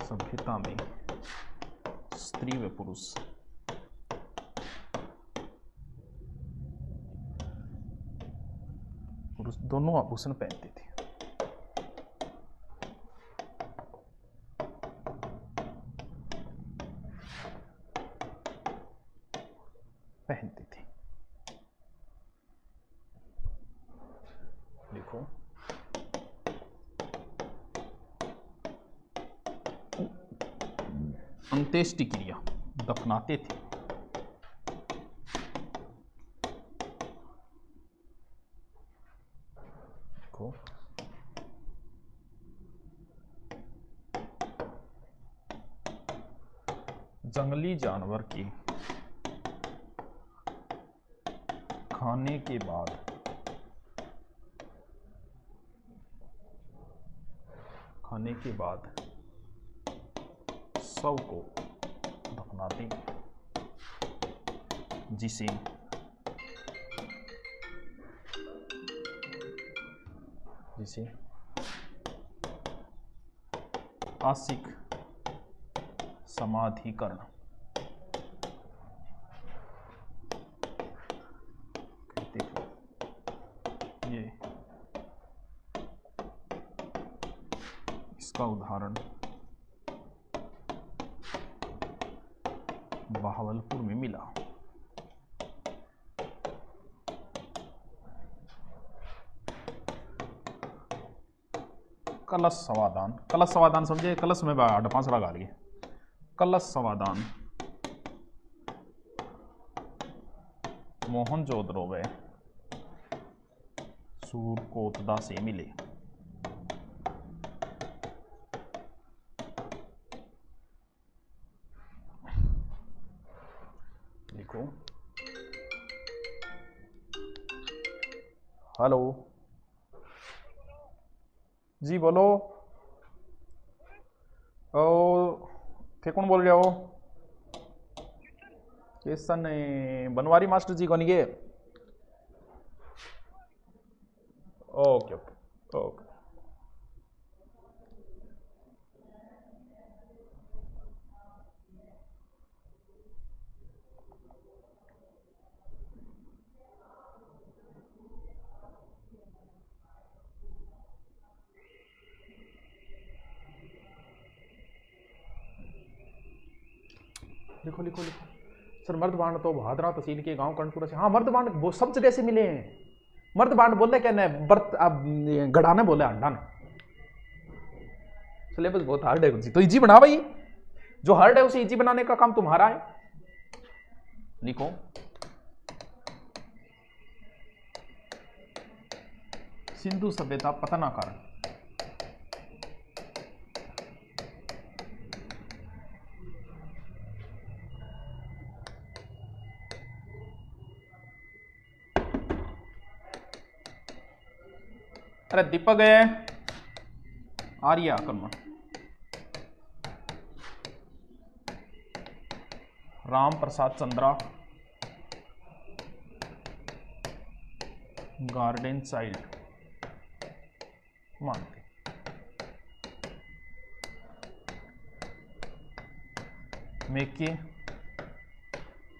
सभ्यता में स्त्री व पुरुष दोनों आभूषण पहनते थे। देखो अंत्येष्टि क्रिया, दफनाते थे। देखो जंगली जानवर की खाने के बाद, खाने के बाद शव को दफनाते जिसे आसिक समाधिकरण कहते हैं। ये इसका उदाहरण बहावलपुर में मिला। कलश समाधान, कलश समाधान समझे, कलश में पांचड़ा गा रही है। कलश समाधान मोहनजोदड़ो व सूरकोतदा से मिले। देखो, हेलो जी, बोलो। ओ थे कौन बोल रहे हो? केसन बनवारी मास्टर जी कौन ये? Okay okay okay. लिखो लिखो लिखो। सर मर्दबांड तो भादरा तहसील के गांव कर्णपुरा से। हाँ मर्दबांड वो सब जगह से मिले हैं। मर्दबांड बोले क्या न बर्त गढ़ाने बोले अंडा ने। सिलेबस बहुत हार्ड है जी, तो इजी बना भाई। जो हार्ड है उसे इजी बनाने का काम तुम्हारा है। लिखो सिंधु सभ्यता पतनाकारण। अरे दीपक है, आर्य आक्रमण, राम प्रसाद चंद्रा, गार्डन चाइल्ड मानते। मेके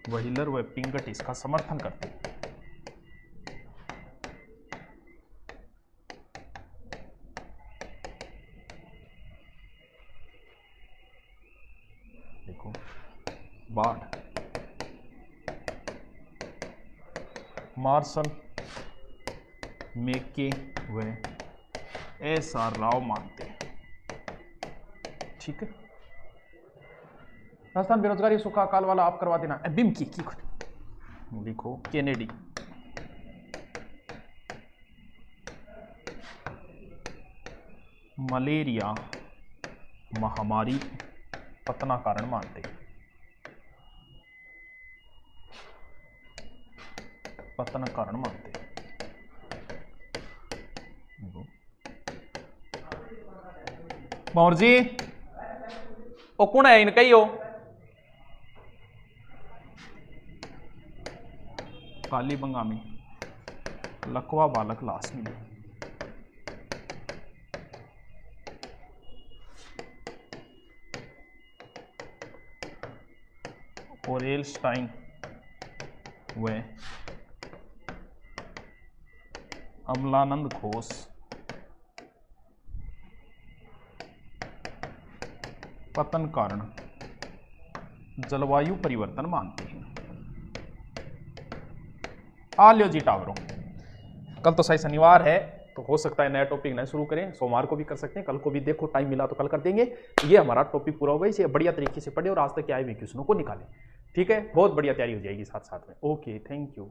व्हीलर व पिंगट इसका समर्थन करते। देखो बाढ़, मार्शल मेके व एस.आर. राव मानते। ठीक है। राजस्थान बेरोजगारी सूखा काल वाला आप करवा देना। बिम की लिखो केनेडी, मलेरिया महामारी पतना कारण मानते। पतन कारण मानते। मोहर जी ओ कौन है इनका ही हो? काली बंगामी लकवा बालक लाश मिले। ओरेलस्टाइन व अमलानंद घोष पतन कारण जलवायु परिवर्तन मानते हैं। आ लियो जी टावरों, कल तो शायद शनिवार है तो हो सकता है नया टॉपिक नया शुरू करें। सोमवार को भी कर सकते हैं, कल को भी देखो टाइम मिला तो कल कर देंगे। ये हमारा टॉपिक पूरा होगा। इसे बढ़िया तरीके से पढ़े और आज तक के आए हुए क्वेश्चनों को निकालें। ठीक है, बहुत बढ़िया तैयारी हो जाएगी साथ साथ में। Okay, thank you.